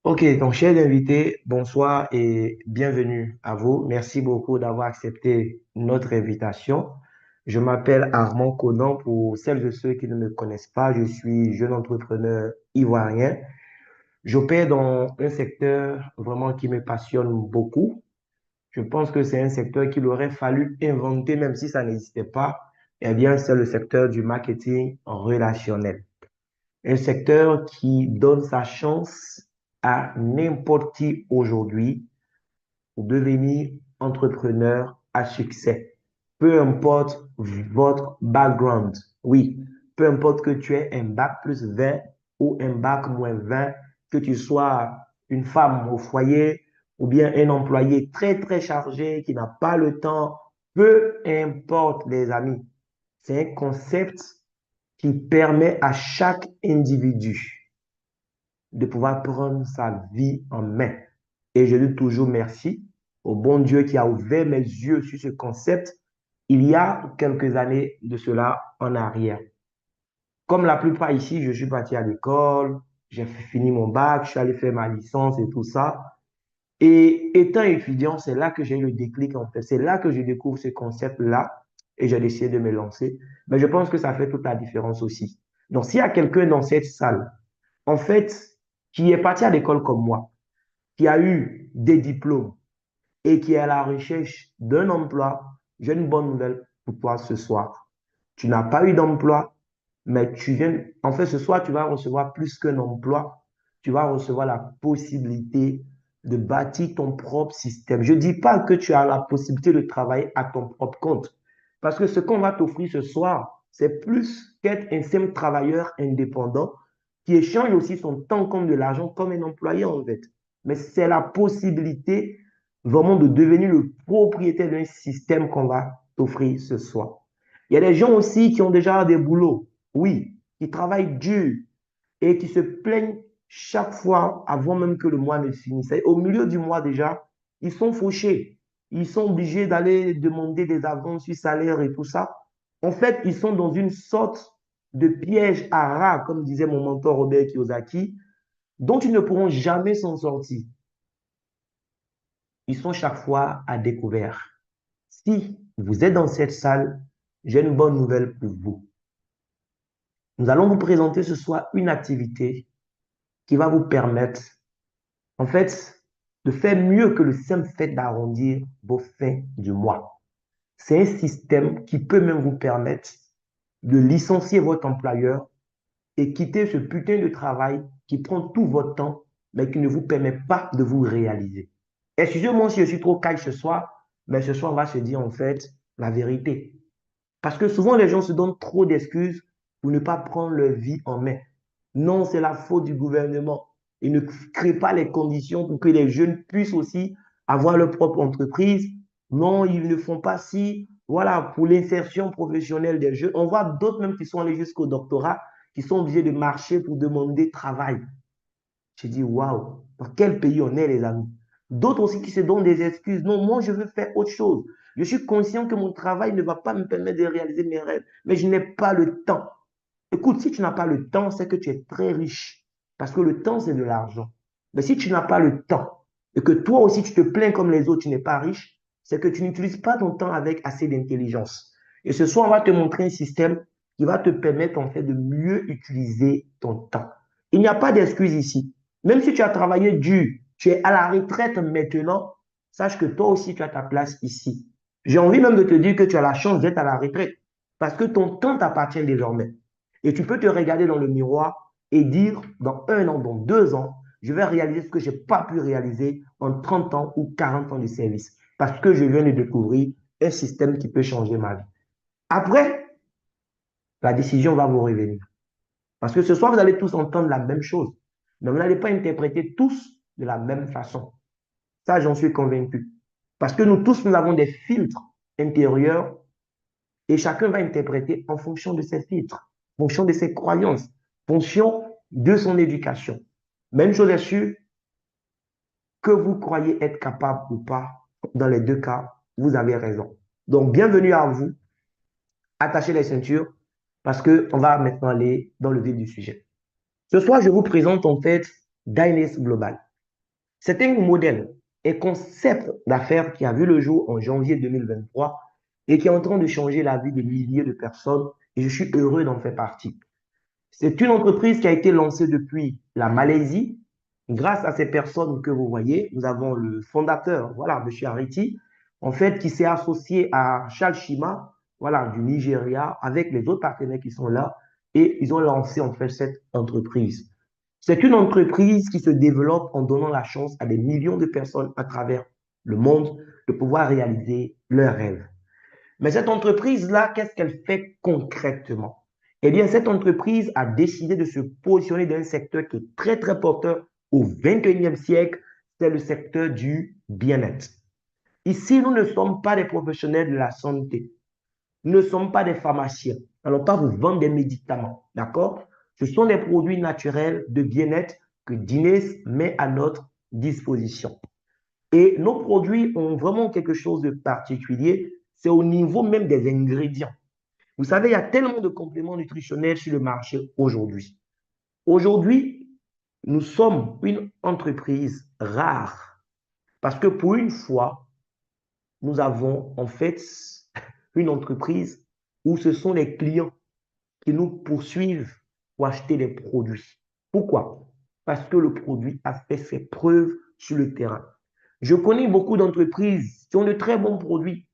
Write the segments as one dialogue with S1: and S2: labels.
S1: Ok, donc chers invités, bonsoir et bienvenue à vous. Merci beaucoup d'avoir accepté notre invitation. Je m'appelle Armand Conan. Pour celles et ceux qui ne me connaissent pas, je suis jeune entrepreneur ivoirien. J'opère dans un secteur vraiment qui me passionne beaucoup. Je pense que c'est un secteur qu'il aurait fallu inventer même si ça n'existait pas. Eh bien, c'est le secteur du marketing relationnel. Un secteur qui donne sa chance à n'importe qui aujourd'hui pour devenir entrepreneur à succès. Peu importe votre background. Oui, peu importe que tu aies un bac plus 20 ou un bac moins 20, que tu sois une femme au foyer ou bien un employé très, très chargé qui n'a pas le temps, peu importe les amis. C'est un concept qui permet à chaque individu de pouvoir prendre sa vie en main. Et je dis toujours merci au bon Dieu qui a ouvert mes yeux sur ce concept il y a quelques années de cela en arrière. Comme la plupart ici, je suis parti à l'école, j'ai fini mon bac, je suis allé faire ma licence et tout ça. Et étant étudiant, c'est là que j'ai eu le déclic en fait. C'est là que je découvre ce concept-là et j'ai décidé de me lancer. Mais je pense que ça fait toute la différence aussi. Donc, s'il y a quelqu'un dans cette salle, en fait, qui est parti à l'école comme moi, qui a eu des diplômes et qui est à la recherche d'un emploi, j'ai une bonne nouvelle pour toi ce soir. Tu n'as pas eu d'emploi, mais tu viens, en fait, ce soir, tu vas recevoir plus qu'un emploi. Tu vas recevoir la possibilité de bâtir ton propre système. Je ne dis pas que tu as la possibilité de travailler à ton propre compte. Parce que ce qu'on va t'offrir ce soir, c'est plus qu'être un simple travailleur indépendant qui échange aussi son temps comme de l'argent comme un employé en fait. Mais c'est la possibilité vraiment de devenir le propriétaire d'un système qu'on va t'offrir ce soir. Il y a des gens aussi qui ont déjà des boulots, oui, qui travaillent dur et qui se plaignent chaque fois avant même que le mois ne finisse. Et au milieu du mois déjà, ils sont fauchés. Ils sont obligés d'aller demander des avances sur salaire et tout ça. En fait, ils sont dans une sorte de piège à rat, comme disait mon mentor Robert Kiyosaki, dont ils ne pourront jamais s'en sortir. Ils sont chaque fois à découvert. Si vous êtes dans cette salle, j'ai une bonne nouvelle pour vous. Nous allons vous présenter ce soir une activité qui va vous permettre, en fait, de faire mieux que le simple fait d'arrondir vos fins du mois. C'est un système qui peut même vous permettre de licencier votre employeur et quitter ce putain de travail qui prend tout votre temps, mais qui ne vous permet pas de vous réaliser. Excusez-moi si je suis trop cash ce soir, mais ce soir, on va se dire en fait la vérité. Parce que souvent, les gens se donnent trop d'excuses pour ne pas prendre leur vie en main. Non, c'est la faute du gouvernement. Il ne crée pas les conditions pour que les jeunes puissent aussi avoir leur propre entreprise. Non, ils ne font pas si. Voilà, pour l'insertion professionnelle des jeunes. On voit d'autres même qui sont allés jusqu'au doctorat, qui sont obligés de marcher pour demander travail. Je dis, waouh, dans quel pays on est, les amis? D'autres aussi qui se donnent des excuses. Non, moi, je veux faire autre chose. Je suis conscient que mon travail ne va pas me permettre de réaliser mes rêves, mais je n'ai pas le temps. Écoute, si tu n'as pas le temps, c'est que tu es très riche. Parce que le temps, c'est de l'argent. Mais si tu n'as pas le temps et que toi aussi tu te plains comme les autres, tu n'es pas riche, c'est que tu n'utilises pas ton temps avec assez d'intelligence. Et ce soir, on va te montrer un système qui va te permettre en fait de mieux utiliser ton temps. Il n'y a pas d'excuse ici. Même si tu as travaillé dur, tu es à la retraite maintenant, sache que toi aussi tu as ta place ici. J'ai envie même de te dire que tu as la chance d'être à la retraite parce que ton temps t'appartient désormais. Et tu peux te regarder dans le miroir et dire, dans un an, dans 2 ans, je vais réaliser ce que je n'ai pas pu réaliser en 30 ans ou 40 ans de service. Parce que je viens de découvrir un système qui peut changer ma vie. Après, la décision va vous revenir. Parce que ce soir, vous allez tous entendre la même chose. Mais vous n'allez pas interpréter tous de la même façon. Ça, j'en suis convaincu. Parce que nous tous, nous avons des filtres intérieurs et chacun va interpréter en fonction de ses filtres, en fonction de ses croyances, en fonction de son éducation. Mais une chose est sûre, que vous croyez être capable ou pas, dans les deux cas, vous avez raison. Donc, bienvenue à vous. Attachez les ceintures parce qu'on va maintenant aller dans le vif du sujet. Ce soir, je vous présente en fait Dyness Global. C'est un modèle, un concept d'affaires qui a vu le jour en janvier 2023 et qui est en train de changer la vie de milliers de personnes et je suis heureux d'en faire partie. C'est une entreprise qui a été lancée depuis la Malaisie. Grâce à ces personnes que vous voyez, nous avons le fondateur, voilà, M. Ariti, en fait, qui s'est associé à Charles Shima, voilà, du Nigeria, avec les autres partenaires qui sont là, et ils ont lancé, en fait, cette entreprise. C'est une entreprise qui se développe en donnant la chance à des millions de personnes à travers le monde de pouvoir réaliser leurs rêves. Mais cette entreprise-là, qu'est-ce qu'elle fait concrètement? Eh bien, cette entreprise a décidé de se positionner dans un secteur qui est très, très porteur au 21e siècle, c'est le secteur du bien-être. Ici, nous ne sommes pas des professionnels de la santé. Nous ne sommes pas des pharmaciens. Nous n'allons pas vous vendre des médicaments, d'accord? Ce sont des produits naturels de bien-être que Dines met à notre disposition. Et nos produits ont vraiment quelque chose de particulier, c'est au niveau même des ingrédients. Vous savez, il y a tellement de compléments nutritionnels sur le marché aujourd'hui. Aujourd'hui, nous sommes une entreprise rare parce que pour une fois, nous avons en fait une entreprise où ce sont les clients qui nous poursuivent pour acheter les produits. Pourquoi? Parce que le produit a fait ses preuves sur le terrain. Je connais beaucoup d'entreprises qui ont de très bons produits,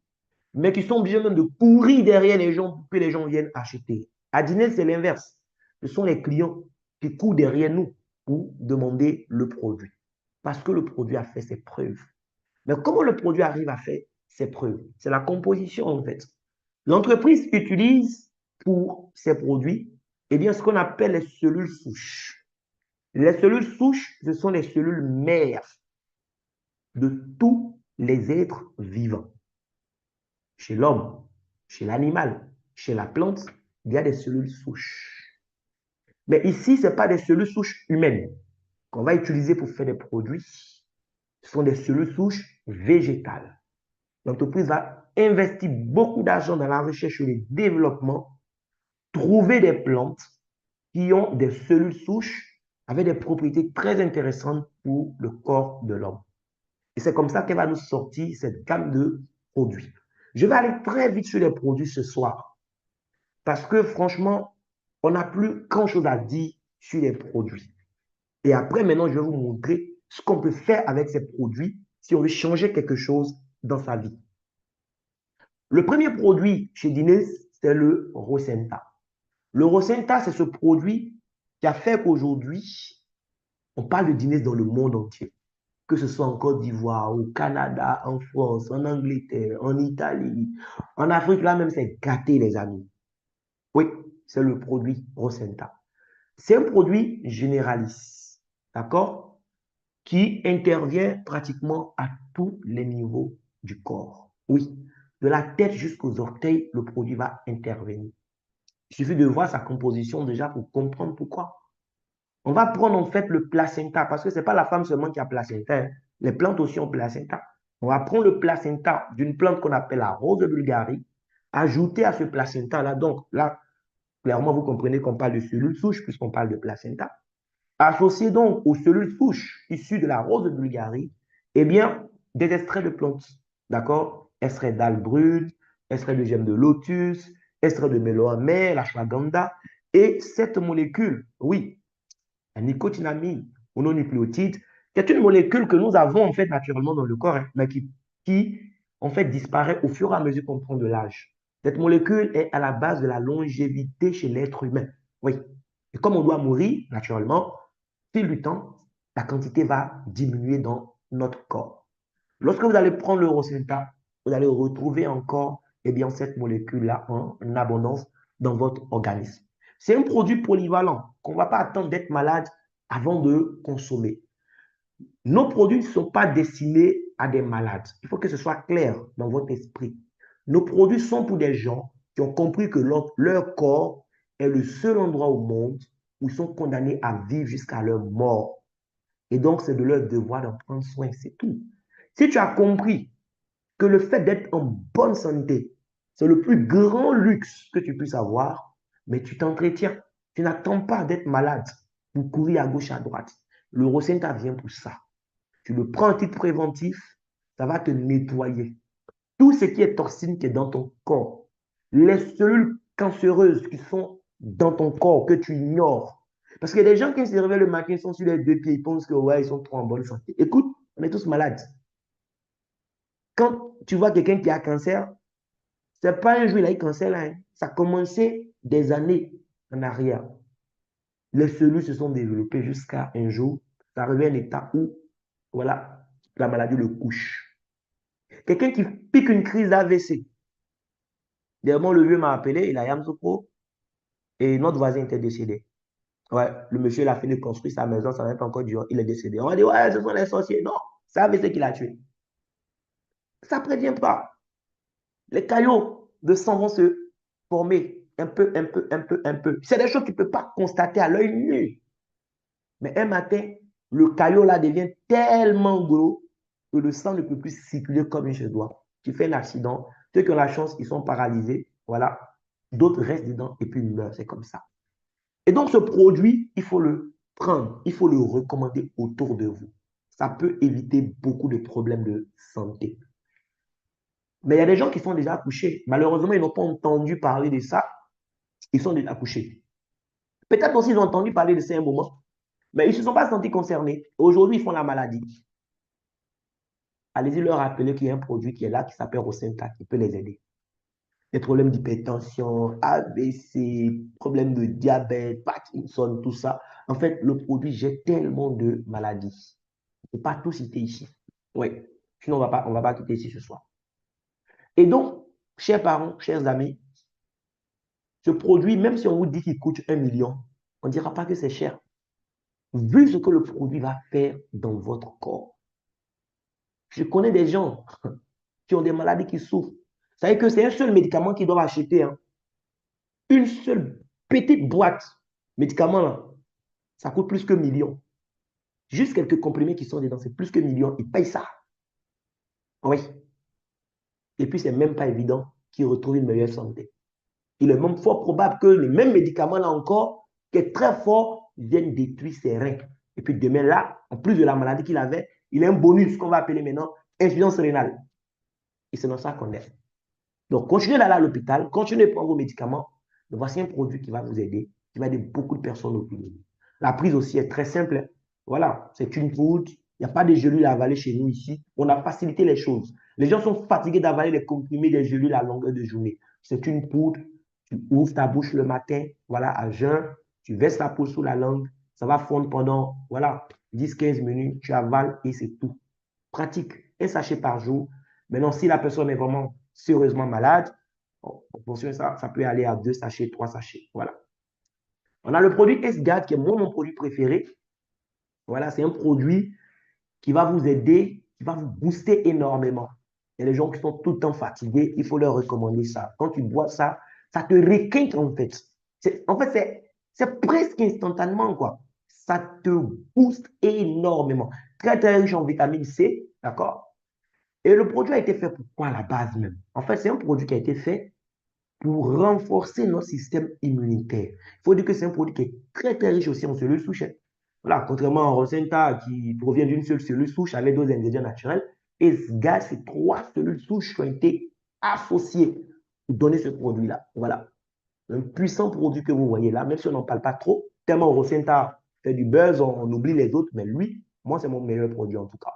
S1: mais qui sont obligés même de courir derrière les gens pour que les gens viennent acheter. À Dîner, c'est l'inverse. Ce sont les clients qui courent derrière nous pour demander le produit. Parce que le produit a fait ses preuves. Mais comment le produit arrive à faire ses preuves? C'est la composition, en fait. L'entreprise utilise pour ses produits, eh bien, ce qu'on appelle les cellules souches. Les cellules souches, ce sont les cellules mères de tous les êtres vivants. Chez l'homme, chez l'animal, chez la plante, il y a des cellules souches. Mais ici, ce n'est pas des cellules souches humaines qu'on va utiliser pour faire des produits. Ce sont des cellules souches végétales. L'entreprise va investir beaucoup d'argent dans la recherche et le développement, trouver des plantes qui ont des cellules souches avec des propriétés très intéressantes pour le corps de l'homme. Et c'est comme ça qu'elle va nous sortir cette gamme de produits. Je vais aller très vite sur les produits ce soir parce que franchement, on n'a plus grand-chose à dire sur les produits. Et après, maintenant, je vais vous montrer ce qu'on peut faire avec ces produits si on veut changer quelque chose dans sa vie. Le premier produit chez Dines, c'est le Rosenta. Le Rosenta, c'est ce produit qui a fait qu'aujourd'hui, on parle de Dines dans le monde entier. Que ce soit en Côte d'Ivoire, au Canada, en France, en Angleterre, en Italie, en Afrique, là même, c'est gâté, les amis. Oui, c'est le produit Rosenta. C'est un produit généraliste, d'accord, qui intervient pratiquement à tous les niveaux du corps. Oui, de la tête jusqu'aux orteils, le produit va intervenir. Il suffit de voir sa composition déjà pour comprendre pourquoi. On va prendre en fait le placenta, parce que ce n'est pas la femme seulement qui a placenta, hein. Les plantes aussi ont placenta. On va prendre le placenta d'une plante qu'on appelle la rose de Bulgarie, ajouter à ce placenta-là, donc là, clairement, vous comprenez qu'on parle de cellules souches puisqu'on parle de placenta. Associé donc aux cellules souches issues de la rose de Bulgarie, eh bien, des extraits de plantes, d'accord? Extrait d'algues brutes, extrait de gemmes de lotus, extrait de mélo amer, l'ashwagandha. Et cette molécule, oui, la nicotinamide mononucléotide, qui est une molécule que nous avons en fait naturellement dans le corps, hein, mais qui en fait disparaît au fur et à mesure qu'on prend de l'âge. Cette molécule est à la base de la longévité chez l'être humain. Oui. Et comme on doit mourir naturellement, fil du temps, la quantité va diminuer dans notre corps. Lorsque vous allez prendre le Rosenta, vous allez retrouver encore eh bien, cette molécule-là en abondance dans votre organisme. C'est un produit polyvalent qu'on ne va pas attendre d'être malade avant de consommer. Nos produits ne sont pas destinés à des malades. Il faut que ce soit clair dans votre esprit. Nos produits sont pour des gens qui ont compris que leur corps est le seul endroit au monde où ils sont condamnés à vivre jusqu'à leur mort. Et donc, c'est de leur devoir d'en prendre soin, c'est tout. Si tu as compris que le fait d'être en bonne santé, c'est le plus grand luxe que tu puisses avoir, mais tu t'entretiens. Tu n'attends pas d'être malade pour courir à gauche, à droite. Le Rosenta vient pour ça. Tu le prends en titre préventif, ça va te nettoyer. Tout ce qui est toxine qui est dans ton corps, les cellules cancéreuses qui sont dans ton corps, que tu ignores. Parce que les gens qui se réveillent le matin, ils sont sur les deux pieds, ils pensent que ouais, ils sont trop en bonne santé. Écoute, on est tous malades. Quand tu vois quelqu'un qui a cancer, c'est pas un jour il a eu cancer là, hein. Ça a commencé des années en arrière. Les cellules se sont développées jusqu'à un jour, ça arrive à un état où, voilà, la maladie le couche. Quelqu'un qui pique une crise d'AVC. Dernièrement, le vieux m'a appelé, il a Yamsopro, et notre voisin était décédé. Ouais, le monsieur, il a fini de construire sa maison, ça n'a pas encore duré, il est décédé. On va dire, ouais, ce sont les sorciers. Non, c'est AVC qui l'a tué. Ça ne prévient pas. Les caillots de sang vont se former un peu, un peu, un peu, un peu. C'est des choses que tu ne peux pas constater à l'œil nu. Mais un matin, le caillot là devient tellement gros que le sang ne peut plus circuler comme il se doit. Tu fais un accident, ceux qui ont la chance, ils sont paralysés, voilà. D'autres restent dedans et puis ils meurent, c'est comme ça. Et donc ce produit, il faut le prendre, il faut le recommander autour de vous. Ça peut éviter beaucoup de problèmes de santé. Mais il y a des gens qui sont déjà accouchés. Malheureusement, ils n'ont pas entendu parler de ça. Ils sont déjà accouchés. Peut-être aussi ils ont entendu parler de ça un moment, mais ils ne se sont pas sentis concernés. Aujourd'hui, ils font la maladie. Allez-y leur rappeler qu'il y a un produit qui est là, qui s'appelle Rocinta, qui peut les aider. Les problèmes d'hypertension, ABC, problèmes de diabète, Parkinson, tout ça. En fait, le produit gère tellement de maladies. Je ne peux pas tout citer ici. Oui, sinon on va pas quitter ici ce soir. Et donc, chers parents, chers amis, ce produit, même si on vous dit qu'il coûte 1 million, on ne dira pas que c'est cher. Vu ce que le produit va faire dans votre corps. Je connais des gens qui ont des maladies qui souffrent. Vous savez que c'est un seul médicament qu'ils doivent acheter. Hein. Une seule petite boîte médicament, là, ça coûte plus que millions. Juste quelques comprimés qui sont dedans, c'est plus que millions. Ils payent ça. Oui. Et puis, c'est même pas évident qu'ils retrouvent une meilleure santé. Il est même fort probable que les mêmes médicaments, là encore, qui est très fort, viennent détruire ses reins. Et puis demain, là, en plus de la maladie qu'il avait, il a un bonus qu'on va appeler maintenant insuffisance rénale. Et c'est dans ça qu'on est. Donc, continuez d'aller à l'hôpital, continuez de prendre vos médicaments. Mais voici un produit qui va vous aider, qui va aider beaucoup de personnes autour de vous. La prise aussi est très simple. Voilà, c'est une poudre. Il n'y a pas de gélules à avaler chez nous ici. On a facilité les choses. Les gens sont fatigués d'avaler les comprimés des gélules à longueur de journée. C'est une poudre. Tu ouvres ta bouche le matin, voilà, à jeun. Tu verses ta poudre sous la langue. Ça va fondre pendant, voilà, 10-15 minutes. Tu avales et c'est tout. Pratique. Un sachet par jour. Maintenant, si la personne est vraiment sérieusement malade, ça peut aller à 2 sachets, 3 sachets. Voilà. On a le produit S-Guard qui est mon produit préféré. Voilà, c'est un produit qui va vous aider, qui va vous booster énormément. Il y a des gens qui sont tout le temps fatigués, il faut leur recommander ça. Quand tu bois ça, ça te requinque en fait. En fait, c'est presque instantanément, quoi. Ça te booste énormément. Très, très riche en vitamine C, d'accord? Et le produit a été fait pour quoi à la base même? En fait, c'est un produit qui a été fait pour renforcer notre système immunitaire. Il faut dire que c'est un produit qui est très, très riche aussi en cellules souches. Voilà, contrairement à Rosenta qui provient d'une seule cellule souche avec d'autres ingrédients naturels, et ce gaz, c'est 3 cellules souches qui ont été associées pour donner ce produit-là. Voilà, un puissant produit que vous voyez là, même si on n'en parle pas trop, tellement Rosenta fait du buzz, on oublie les autres, mais lui, moi, c'est mon meilleur produit en tout cas.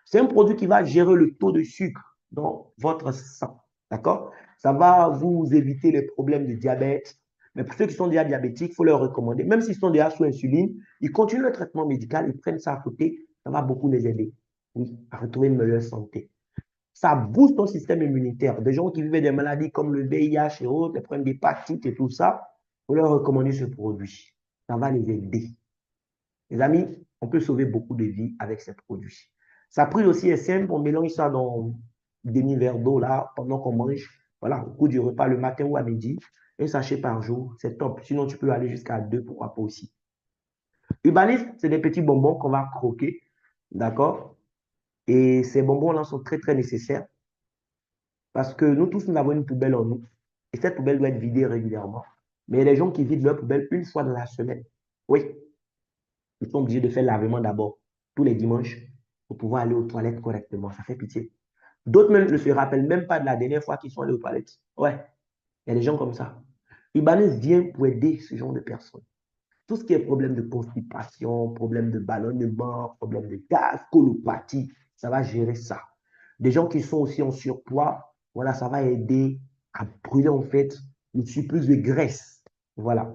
S1: C'est un produit qui va gérer le taux de sucre dans votre sang. D'accord? Ça va vous éviter les problèmes de diabète. Mais pour ceux qui sont déjà diabétiques, il faut leur recommander. Même s'ils sont déjà sous insuline, ils continuent le traitement médical, ils prennent ça à côté. Ça va beaucoup les aider, oui, à retrouver une meilleure santé. Ça booste ton système immunitaire. Des gens qui vivent des maladies comme le VIH et autres, des problèmes d'hépatite et tout ça, il faut leur recommander ce produit. Ça va les aider. Les amis, on peut sauver beaucoup de vies avec ces produits. Sa prise aussi est simple. On mélange ça dans demi-verre d'eau là pendant qu'on mange. Voilà, au cours du repas le matin ou à midi. Un sachet par jour, c'est top. Sinon, tu peux aller jusqu'à 2, pourquoi pas aussi. Urbanis, c'est des petits bonbons qu'on va croquer. D'accord? Et ces bonbons-là sont très, très nécessaires parce que nous tous, nous avons une poubelle en nous. Et cette poubelle doit être vidée régulièrement. Mais il y a des gens qui vident leur poubelle une fois dans la semaine. Oui, ils sont obligés de faire lavement d'abord, tous les dimanches, pour pouvoir aller aux toilettes correctement. Ça fait pitié. D'autres même ne se rappellent même pas de la dernière fois qu'ils sont allés aux toilettes. Ouais, il y a des gens comme ça. Ibanez vient pour aider ce genre de personnes. Tout ce qui est problème de constipation, problème de ballonnement, problème de gaz, colopathie, ça va gérer ça. Des gens qui sont aussi en surpoids, voilà, ça va aider à brûler en fait le surplus de graisse. Voilà.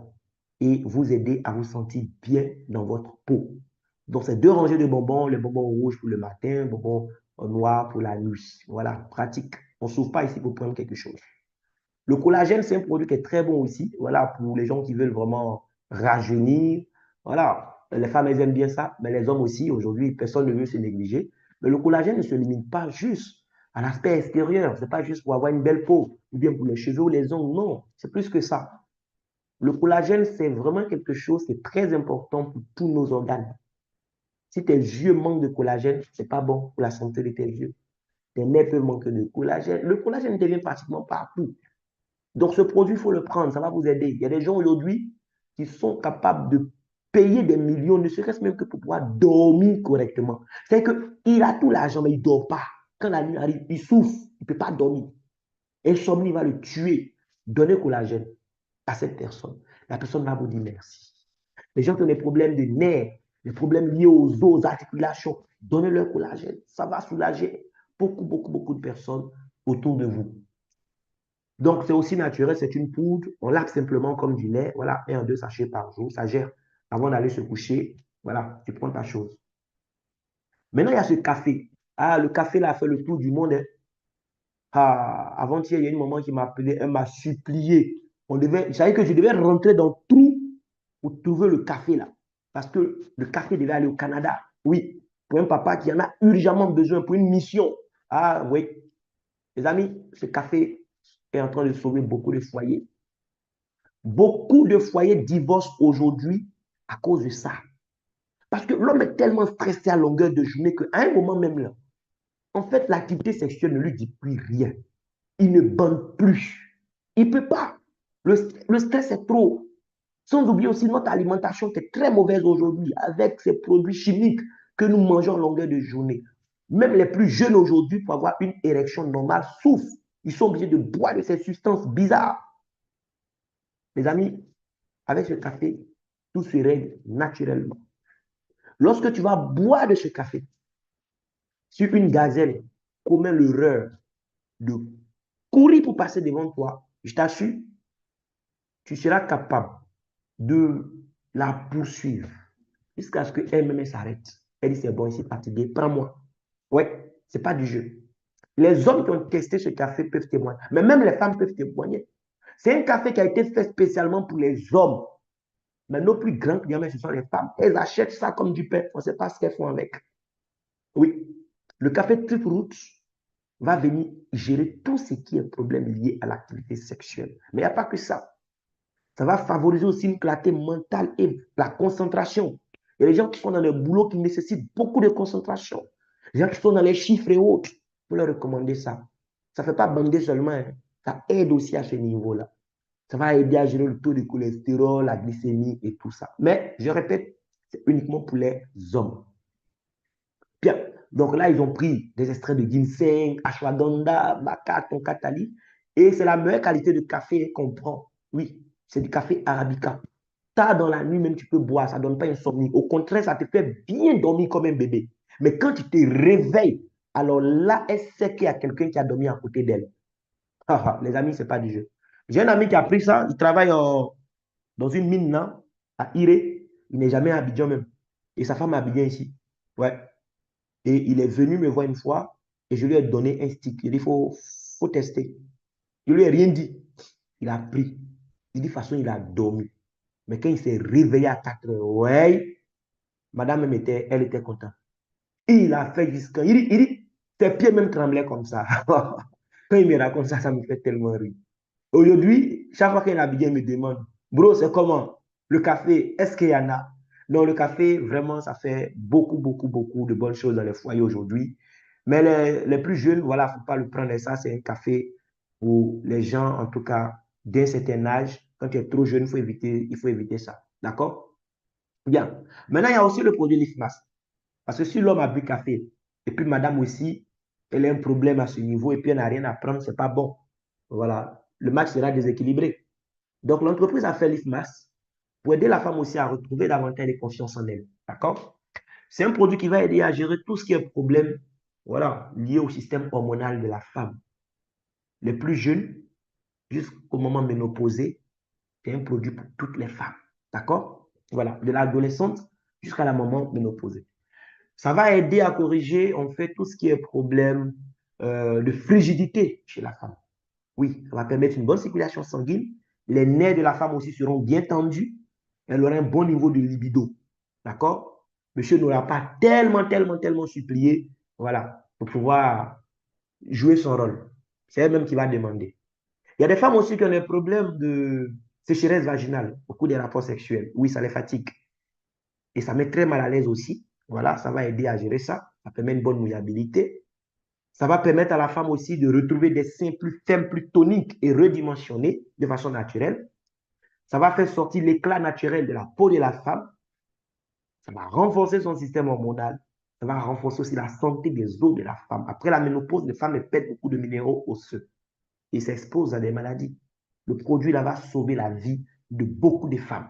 S1: Et vous aider à vous sentir bien dans votre peau. Donc, c'est deux rangées de bonbons, les bonbons rouges pour le matin, bonbons noirs pour la nuit. Voilà, pratique. On ne souffre pas ici pour prendre quelque chose. Le collagène, c'est un produit qui est très bon aussi. Voilà, pour les gens qui veulent vraiment rajeunir. Voilà, les femmes, elles aiment bien ça, mais les hommes aussi. Aujourd'hui, personne ne veut se négliger. Mais le collagène ne se limite pas juste à l'aspect extérieur. Ce n'est pas juste pour avoir une belle peau, ou bien pour les cheveux ou les ongles. Non, c'est plus que ça. Le collagène, c'est vraiment quelque chose qui est très important pour tous nos organes. Si tes yeux manquent de collagène, ce n'est pas bon pour la santé de tes yeux. Tes nerfs peuvent manquer de collagène. Le collagène devient pratiquement partout. Donc, ce produit, il faut le prendre, ça va vous aider. Il y a des gens aujourd'hui qui sont capables de payer des millions, ne serait-ce même que pour pouvoir dormir correctement. C'est qu'il a tout l'argent, mais il ne dort pas. Quand la nuit arrive, il souffre, il ne peut pas dormir. Insomnie va le tuer. Donnez collagène à cette personne. La personne va vous dire merci. Les gens qui ont des problèmes de nerfs, des problèmes liés aux os, aux articulations, donnez-leur collagène. Ça va soulager beaucoup, beaucoup, beaucoup de personnes autour de vous. Donc, c'est aussi naturel, c'est une poudre. On lave simplement comme du lait. Voilà, 1 à 2 sachets par jour. Ça gère. Avant d'aller se coucher, voilà, tu prends ta chose. Maintenant, il y a ce café. Ah, le café, là, a fait le tour du monde. Hein. Ah, avant-hier, il y a une maman qui m'a appelé, elle m'a supplié. Je savais que je devais rentrer dans le trou pour trouver le café, là. Parce que le café devait aller au Canada. Oui, pour un papa qui en a urgemment besoin pour une mission. Ah, oui. Les amis, ce café est en train de sauver beaucoup de foyers. Beaucoup de foyers divorcent aujourd'hui à cause de ça. Parce que l'homme est tellement stressé à longueur de journée qu'à un moment même là, en fait, l'activité sexuelle ne lui dit plus rien. Il ne bande plus. Il ne peut pas. Le stress est trop. Sans oublier aussi notre alimentation qui est très mauvaise aujourd'hui avec ces produits chimiques que nous mangeons à longueur de journée. Même les plus jeunes aujourd'hui, pour avoir une érection normale, souffrent. Ils sont obligés de boire de ces substances bizarres. Les amis, avec ce café, tout se règle naturellement. Lorsque tu vas boire de ce café, sur une gazelle commet l'erreur de courir pour passer devant toi, je t'assure, tu seras capable de la poursuivre jusqu'à ce qu'elle-même s'arrête. Elle dit, c'est bon, ici, fatigué, prends-moi. Ouais, c'est pas du jeu. Les hommes qui ont testé ce café peuvent témoigner, mais même les femmes peuvent témoigner. C'est un café qui a été fait spécialement pour les hommes. Mais nos plus grands clients, ce sont les femmes. Elles achètent ça comme du pain. On ne sait pas ce qu'elles font avec. Oui, le café Triple va venir gérer tout ce qui est problème lié à l'activité sexuelle. Mais il n'y a pas que ça. Ça va favoriser aussi une clarté mentale et la concentration. Il y a des gens qui sont dans des boulots qui nécessitent beaucoup de concentration. Les gens qui sont dans les chiffres et autres, vous leur recommander ça. Ça ne fait pas bander seulement, hein. Ça aide aussi à ce niveau-là. Ça va aider à gérer le taux de cholestérol, la glycémie et tout ça. Mais, je répète, c'est uniquement pour les hommes. Bien. Donc là, ils ont pris des extraits de ginseng, ashwagandha, maca, tonkatali. Et c'est la meilleure qualité de café qu'on prend. Oui, c'est du café arabica. Tard dans la nuit, même tu peux boire, ça ne donne pas insomnie. Au contraire, ça te fait bien dormir comme un bébé. Mais quand tu te réveilles, alors là, elle sait qu'il y a quelqu'un qui a dormi à côté d'elle. Les amis, ce n'est pas du jeu. J'ai un ami qui a pris ça, il travaille dans une mine là, à Iré. Il n'est jamais à Abidjan même. Et sa femme est à Abidjan ici. Ouais. Et il est venu me voir une fois et je lui ai donné un stick. Il dit, faut tester. Je lui ai rien dit. Il a pris. Il dit, de toute façon, il a dormi. Mais quand il s'est réveillé à 4 heures, ouais, madame elle était contente. Il a fait jusqu'à... ses pieds même tremblaient comme ça. Quand il me raconte ça, ça me fait tellement rire. Aujourd'hui, chaque fois qu'un Abidjan me demande, bro, c'est comment? Le café, est-ce qu'il y en a? Non, le café, vraiment, ça fait beaucoup, beaucoup, beaucoup de bonnes choses dans les foyers aujourd'hui. Mais les plus jeunes, voilà, il ne faut pas le prendre. Ça, c'est un café pour les gens, en tout cas, d'un certain âge. Quand tu es trop jeune, il faut éviter ça. D'accord? Bien. Maintenant, il y a aussi le produit Lifmas. Parce que si l'homme a bu café, Et puis, madame aussi, elle a un problème à ce niveau et puis elle n'a rien à prendre, c'est pas bon. Voilà, le match sera déséquilibré. Donc, l'entreprise a fait l'IFMAS pour aider la femme aussi à retrouver davantage de confiance en elle. D'accord? C'est un produit qui va aider à gérer tout ce qui est problème, voilà, lié au système hormonal de la femme. Les plus jeunes, jusqu'au moment ménopausé, c'est un produit pour toutes les femmes. D'accord? Voilà, de l'adolescente jusqu'à la maman ménopausée. Ça va aider à corriger, en fait, tout ce qui est problème de frigidité chez la femme. Oui, ça va permettre une bonne circulation sanguine. Les nerfs de la femme aussi seront bien tendus. Elle aura un bon niveau de libido. D'accord? Monsieur n'aura pas tellement supplié, voilà, pour pouvoir jouer son rôle. C'est elle-même qui va demander. Il y a des femmes aussi qui ont des problèmes de sécheresse vaginale au cours des rapports sexuels. Oui, ça les fatigue. Et ça met très mal à l'aise aussi. Voilà, ça va aider à gérer ça. Ça permet une bonne mouillabilité. Ça va permettre à la femme aussi de retrouver des seins plus fermes, plus toniques et redimensionnés de façon naturelle. Ça va faire sortir l'éclat naturel de la peau de la femme. Ça va renforcer son système hormonal. Ça va renforcer aussi la santé des os de la femme. Après la ménopause, les femmes perdent beaucoup de minéraux osseux et s'exposent à des maladies. Le produit là va sauver la vie de beaucoup de femmes.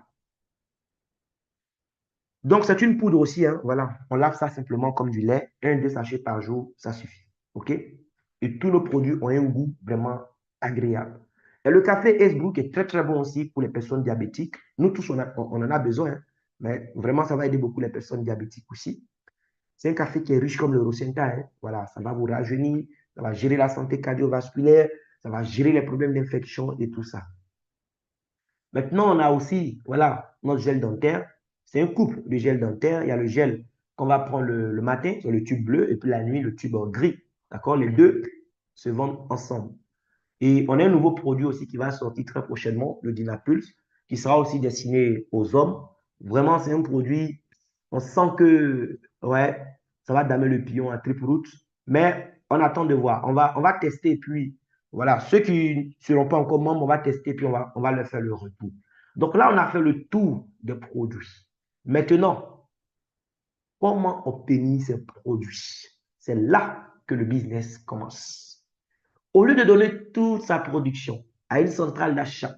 S1: Donc, c'est une poudre aussi, hein, voilà. On lave ça simplement comme du lait. 1, 2 sachets par jour, ça suffit. OK? Et tous nos produits ont un goût vraiment agréable. Et le café S-Brook est très bon aussi pour les personnes diabétiques. Nous tous, on en a besoin, hein, mais vraiment, ça va aider beaucoup les personnes diabétiques aussi. C'est un café qui est riche comme le Rosenta, hein. Voilà, ça va vous rajeunir, ça va gérer la santé cardiovasculaire, ça va gérer les problèmes d'infection et tout ça. Maintenant, on a aussi, voilà, notre gel dentaire. C'est un couple de gel dentaire. Il y a le gel qu'on va prendre le matin, c'est le tube bleu, et puis la nuit, le tube gris. D'accord? Les deux se vendent ensemble. Et on a un nouveau produit aussi qui va sortir très prochainement, le Dynapulse, qui sera aussi destiné aux hommes. Vraiment, c'est un produit, on sent que, ouais, ça va damer le pion à triple route. Mais on attend de voir. On va tester, puis voilà, ceux qui ne seront pas encore membres, on va tester, puis on va leur faire le retour. Donc là, on a fait le tour des produits. Maintenant, comment obtenir ces produits? C'est là que le business commence. Au lieu de donner toute sa production à une centrale d'achat,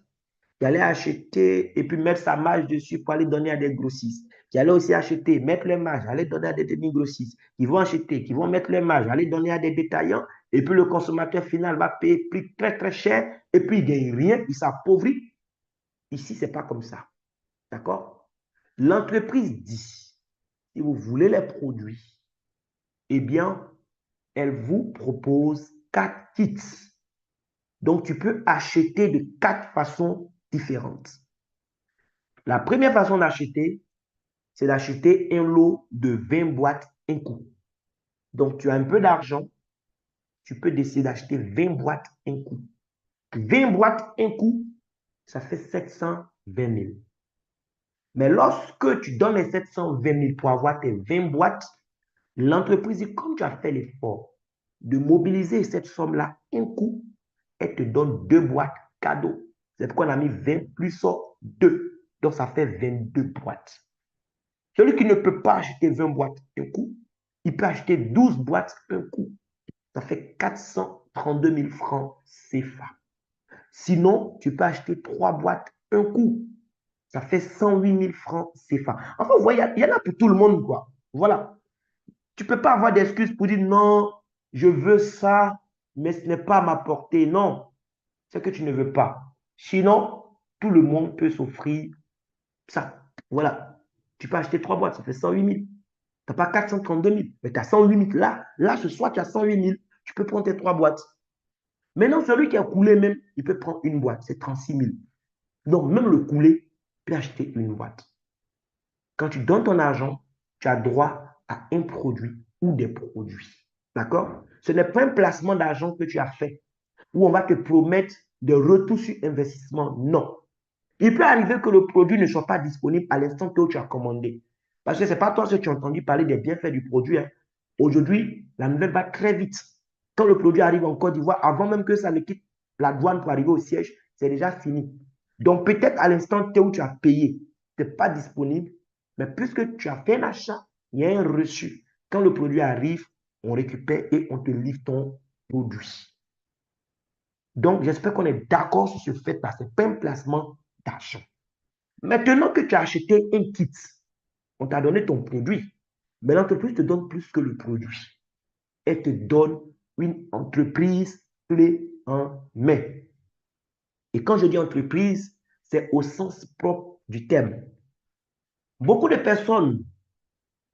S1: qui allait acheter et puis mettre sa marge dessus pour aller donner à des grossistes, qui allait aussi acheter, mettre les marges, aller donner à des demi-grossistes, qui vont acheter, qui vont mettre les marges, aller donner à des détaillants, et puis le consommateur final va payer prix très cher, et puis il ne gagne rien, il s'appauvrit. Ici, ce n'est pas comme ça. D'accord? L'entreprise dit, si vous voulez les produits, eh bien, elle vous propose 4 kits. Donc, tu peux acheter de 4 façons différentes. La première façon d'acheter, c'est d'acheter un lot de 20 boîtes un coup. Donc, tu as un peu d'argent, tu peux décider d'acheter 20 boîtes un coup. 20 boîtes un coup, ça fait 720 000. Mais lorsque tu donnes les 720 000 pour avoir tes 20 boîtes, l'entreprise dit, comme tu as fait l'effort de mobiliser cette somme-là un coup, elle te donne 2 boîtes cadeaux. C'est pourquoi on a mis 20 plus 2. Donc, ça fait 22 boîtes. Celui qui ne peut pas acheter 20 boîtes un coup, il peut acheter 12 boîtes un coup. Ça fait 432 000 francs CFA. Sinon, tu peux acheter 3 boîtes un coup. Ça fait 108 000 francs CFA. Enfin, vous voyez, il y en a pour tout le monde, quoi. Voilà. Tu ne peux pas avoir d'excuses pour dire non, je veux ça, mais ce n'est pas à ma portée. Non, c'est que tu ne veux pas. Sinon, tout le monde peut s'offrir ça. Voilà. Tu peux acheter 3 boîtes, ça fait 108 000. Tu n'as pas 432 000, mais tu as 108 000. Là, ce soir, tu as 108 000. Tu peux prendre tes 3 boîtes. Maintenant, celui qui a coulé même, il peut prendre une boîte, c'est 36 000. Donc, même le coulé peut acheter une boîte. Quand tu donnes ton argent, tu as droit à un produit ou des produits. D'accord? Ce n'est pas un placement d'argent que tu as fait où on va te promettre des retours sur investissement. Non. Il peut arriver que le produit ne soit pas disponible à l'instant où tu as commandé. Parce que ce n'est pas toi que tu as entendu parler des bienfaits du produit, hein. Aujourd'hui, la nouvelle va très vite. Quand le produit arrive en Côte d'Ivoire, avant même que ça ne quitte la douane pour arriver au siège, c'est déjà fini. Donc peut-être à l'instant où tu as payé, ce n'est pas disponible, mais puisque tu as fait un achat, il y a un reçu. Quand le produit arrive, On récupère et on te livre ton produit. Donc, j'espère qu'on est d'accord sur ce fait-là. Ce n'est pas un placement d'argent. Maintenant que tu as acheté un kit, on t'a donné ton produit, mais l'entreprise te donne plus que le produit. Elle te donne une entreprise clé en main. Et quand je dis entreprise, c'est au sens propre du terme. Beaucoup de personnes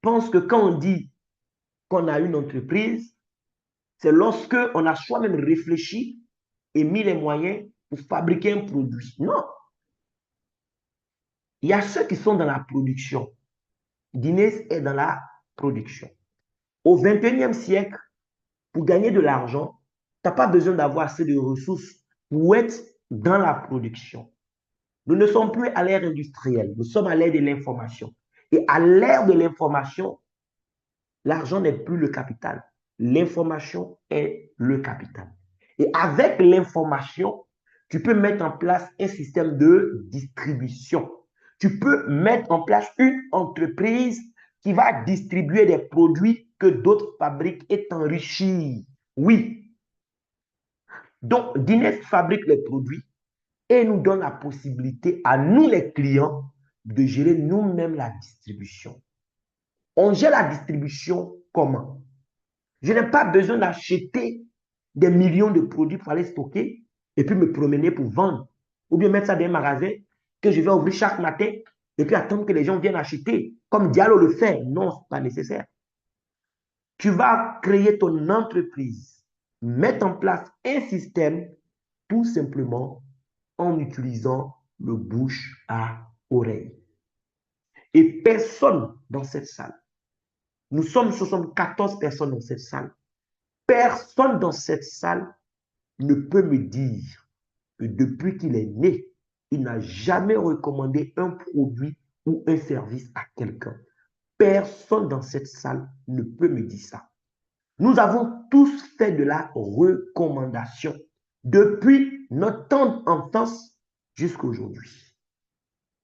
S1: pensent que quand on dit qu'on a une entreprise, c'est lorsque on a soi-même réfléchi et mis les moyens pour fabriquer un produit. Non. Il y a ceux qui sont dans la production. Guinness est dans la production. Au 21e siècle, pour gagner de l'argent, tu n'as pas besoin d'avoir assez de ressources pour être dans la production. Nous ne sommes plus à l'ère industrielle, nous sommes à l'ère de l'information. Et à l'ère de l'information, l'argent n'est plus le capital. L'information est le capital. Et avec l'information, tu peux mettre en place un système de distribution. Tu peux mettre en place une entreprise qui va distribuer des produits que d'autres fabriquent et t'enrichir. Oui. Donc, Guinness fabrique les produits et nous donne la possibilité à nous, les clients, de gérer nous-mêmes la distribution. On gère la distribution comment? Je n'ai pas besoin d'acheter des millions de produits pour aller stocker et puis me promener pour vendre. Ou bien mettre ça dans un magasin que je vais ouvrir chaque matin et puis attendre que les gens viennent acheter, comme Diallo le fait. Non, ce n'est pas nécessaire. Tu vas créer ton entreprise, mettre en place un système tout simplement en utilisant le bouche à oreille. Et personne dans cette salle, nous sommes 74 personnes dans cette salle, personne dans cette salle ne peut me dire que depuis qu'il est né, il n'a jamais recommandé un produit ou un service à quelqu'un. Personne dans cette salle ne peut me dire ça. Nous avons tous fait de la recommandation depuis notre tendre enfance jusqu'à aujourd'hui.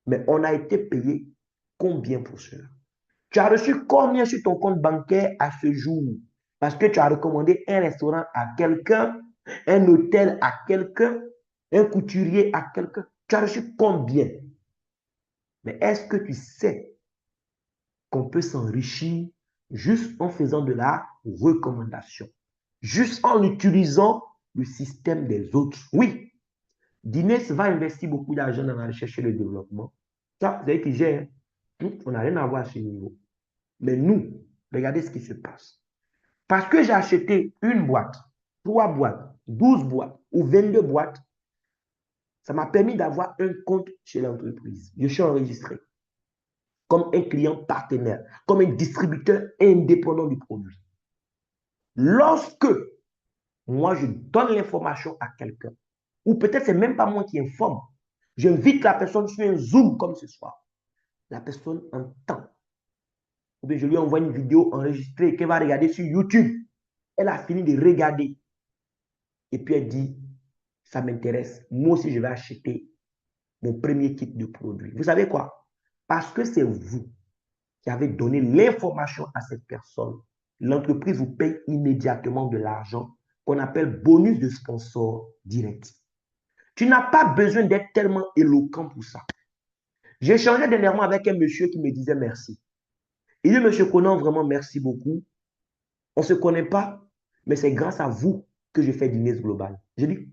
S1: Mais on a été payé combien pour cela? Tu as reçu combien sur ton compte bancaire à ce jour? Parce que tu as recommandé un restaurant à quelqu'un, un hôtel à quelqu'un, un couturier à quelqu'un. Tu as reçu combien? Mais est-ce que tu sais qu'on peut s'enrichir juste en faisant de la recommandation, juste en utilisant le système des autres? Oui, Guinness va investir beaucoup d'argent dans la recherche et le développement. Ça, vous savez qu'il gère. On n'a rien à voir à ce niveau. Mais nous, regardez ce qui se passe. Parce que j'ai acheté une boîte, 3 boîtes, 12 boîtes ou 22 boîtes, ça m'a permis d'avoir un compte chez l'entreprise. Je suis enregistré comme un client partenaire, comme un distributeur indépendant du produit. Lorsque moi, je donne l'information à quelqu'un, ou peut-être c'est même pas moi qui informe, j'invite la personne sur un Zoom comme ce soir. La personne entend. Ou bien je lui envoie une vidéo enregistrée qu'elle va regarder sur YouTube. Elle a fini de regarder. Et puis elle dit, ça m'intéresse. Moi aussi, je vais acheter mon premier kit de produit. Vous savez quoi? Parce que c'est vous qui avez donné l'information à cette personne. L'entreprise vous paye immédiatement de l'argent qu'on appelle bonus de sponsor direct. Tu n'as pas besoin d'être tellement éloquent pour ça. J'ai échangé dernièrement avec un monsieur qui me disait merci. Il dit, monsieur Conan, vraiment merci beaucoup. On ne se connaît pas, mais c'est grâce à vous que je fais Guinness Global. Je dis,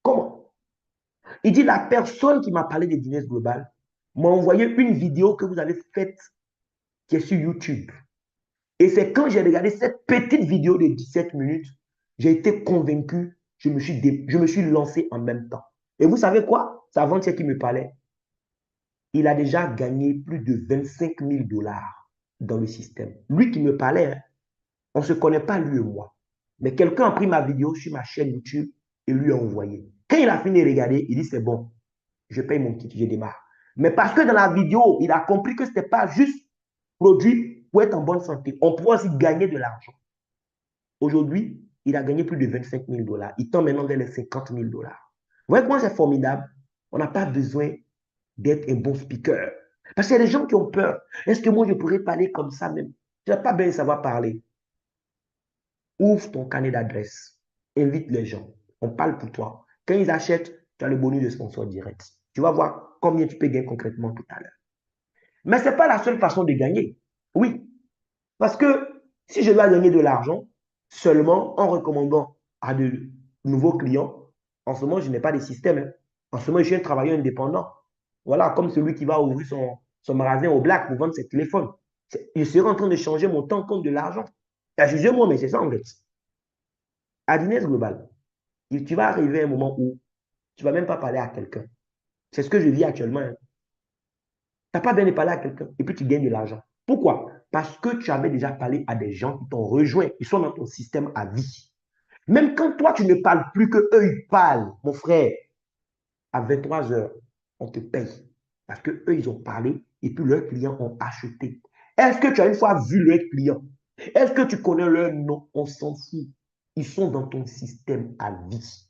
S1: comment? Il dit, la personne qui m'a parlé de Guinness Global m'a envoyé une vidéo que vous avez faite qui est sur YouTube. Et c'est quand j'ai regardé cette petite vidéo de 17 minutes, j'ai été convaincu, je me suis lancé en même temps. Et vous savez quoi? C'est avant-hier qui me parlait. Il a déjà gagné plus de 25 000 dollars dans le système. Lui qui me parlait, hein, on ne se connaît pas, lui et moi. Mais quelqu'un a pris ma vidéo sur ma chaîne YouTube et lui a envoyé. Quand il a fini de regarder, il dit, c'est bon, je paye mon kit, je démarre. Mais parce que dans la vidéo, il a compris que ce n'était pas juste produit pour être en bonne santé. On pourrait aussi gagner de l'argent. Aujourd'hui, il a gagné plus de 25 000 dollars. Il tend maintenant vers les 50 000 dollars. Vous voyez comment c'est formidable? On n'a pas besoin d'être un bon speaker. Parce qu'il y a des gens qui ont peur. Est-ce que moi, je pourrais parler comme ça même? Je n'ai pas besoin de savoir parler. Ouvre ton carnet d'adresses. Invite les gens. On parle pour toi. Quand ils achètent, tu as le bonus de sponsor direct. Tu vas voir combien tu peux gagner concrètement tout à l'heure. Mais ce n'est pas la seule façon de gagner. Oui, parce que si je dois gagner de l'argent seulement en recommandant à de nouveaux clients, en ce moment, je n'ai pas de système. Hein. En ce moment, je suis un travailleur indépendant. Voilà, comme celui qui va ouvrir son magasin au black pour vendre ses téléphones. Je serai en train de changer mon temps contre de l'argent. Jugez-moi, mais c'est ça en fait. À Business Global, tu vas arriver à un moment où tu ne vas même pas parler à quelqu'un. C'est ce que je vis actuellement. Hein. Tu n'as pas besoin de parler à quelqu'un et puis tu gagnes de l'argent. Pourquoi? Parce que tu avais déjà parlé à des gens qui t'ont rejoint. Ils sont dans ton système à vie. Même quand toi, tu ne parles plus que eux, ils parlent, mon frère, à 23 heures, on te paye. Parce que eux, ils ont parlé et puis leurs clients ont acheté. Est-ce que tu as une fois vu leurs clients? Est-ce que tu connais leur nom? On s'en fout. Ils sont dans ton système à vie.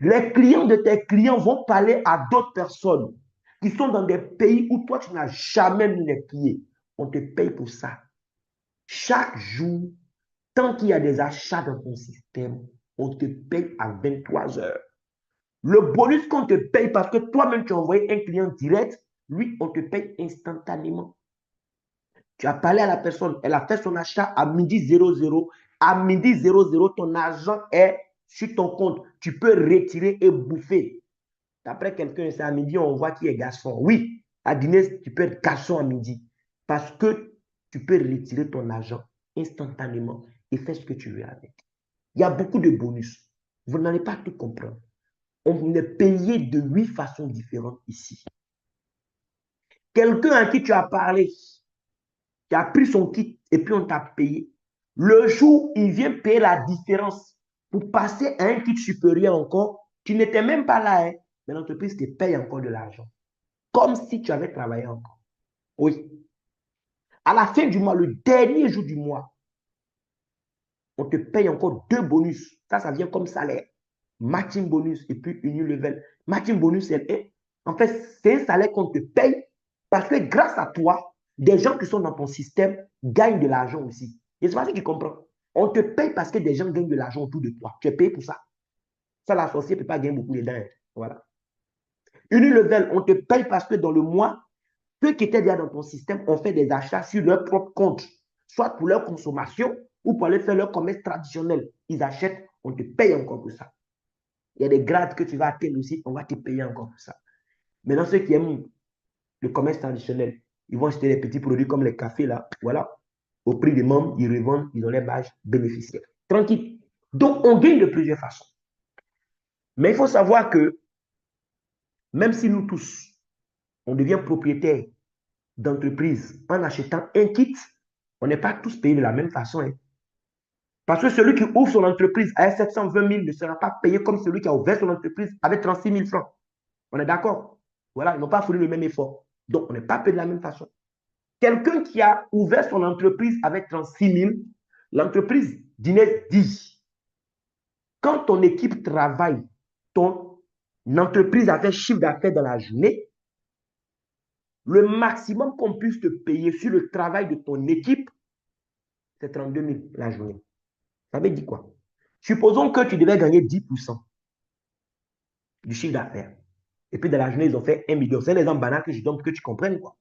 S1: Les clients de tes clients vont parler à d'autres personnes qui sont dans des pays où toi, tu n'as jamais mis les pieds. On te paye pour ça. Chaque jour, tant qu'il y a des achats dans ton système, on te paye à 23 heures. Le bonus qu'on te paye parce que toi-même, tu as envoyé un client direct, lui, on te paye instantanément. Tu as parlé à la personne, elle a fait son achat à midi 00. À midi 00, ton argent est sur ton compte. Tu peux retirer et bouffer. Après quelqu'un, c'est à midi, on voit qui est garçon. Oui, à dîner, tu peux être garçon à midi. Parce que tu peux retirer ton argent instantanément et faire ce que tu veux avec. Il y a beaucoup de bonus. Vous n'allez pas tout comprendre. On est payé de 8 façons différentes ici. Quelqu'un à qui tu as parlé, qui a pris son kit et puis on t'a payé. Le jour où il vient payer la différence pour passer à un kit supérieur encore, tu n'étais même pas là, hein, mais l'entreprise te paye encore de l'argent. Comme si tu avais travaillé encore. Oui. À la fin du mois, le dernier jour du mois, on te paye encore 2 bonus. Ça vient comme salaire. Matching bonus et puis une level. Matching bonus, en fait, c'est un salaire qu'on te paye parce que grâce à toi, des gens qui sont dans ton système gagnent de l'argent aussi. Et c'est pas si tu comprends. On te paye parce que des gens gagnent de l'argent autour de toi. Tu es payé pour ça. Ça, l'associé ne peut pas gagner beaucoup dedans. Voilà. Une level, on te paye parce que dans le mois, ceux qui étaient déjà dans ton système ont fait des achats sur leur propre compte, soit pour leur consommation ou pour aller faire leur commerce traditionnel. Ils achètent, on te paye encore pour ça. Il y a des grades que tu vas atteindre aussi, on va te payer encore pour ça. Maintenant, ceux qui aiment le commerce traditionnel, ils vont acheter des petits produits comme les cafés, là, voilà. Au prix des membres, ils revendent, ils ont les badges bénéficiaires. Tranquille. Donc, on gagne de plusieurs façons. Mais il faut savoir que même si nous tous, on devient propriétaire d'entreprise en achetant un kit, on n'est pas tous payés de la même façon. Hein. Parce que celui qui ouvre son entreprise avec 720 000 ne sera pas payé comme celui qui a ouvert son entreprise avec 36 000 francs. On est d'accord? Voilà, ils n'ont pas fourni le même effort. Donc, on n'est pas payé de la même façon. Quelqu'un qui a ouvert son entreprise avec 36 000, l'entreprise d'Inès dit, quand ton équipe travaille, ton entreprise a fait chiffre d'affaires dans la journée, le maximum qu'on puisse te payer sur le travail de ton équipe, c'est 32 000 la journée. Ça veut dire quoi? Supposons que tu devais gagner 10% du chiffre d'affaires. Et puis, dans la journée, ils ont fait 1 million. C'est un exemple banal que je donne pour que tu comprennes. Quoi.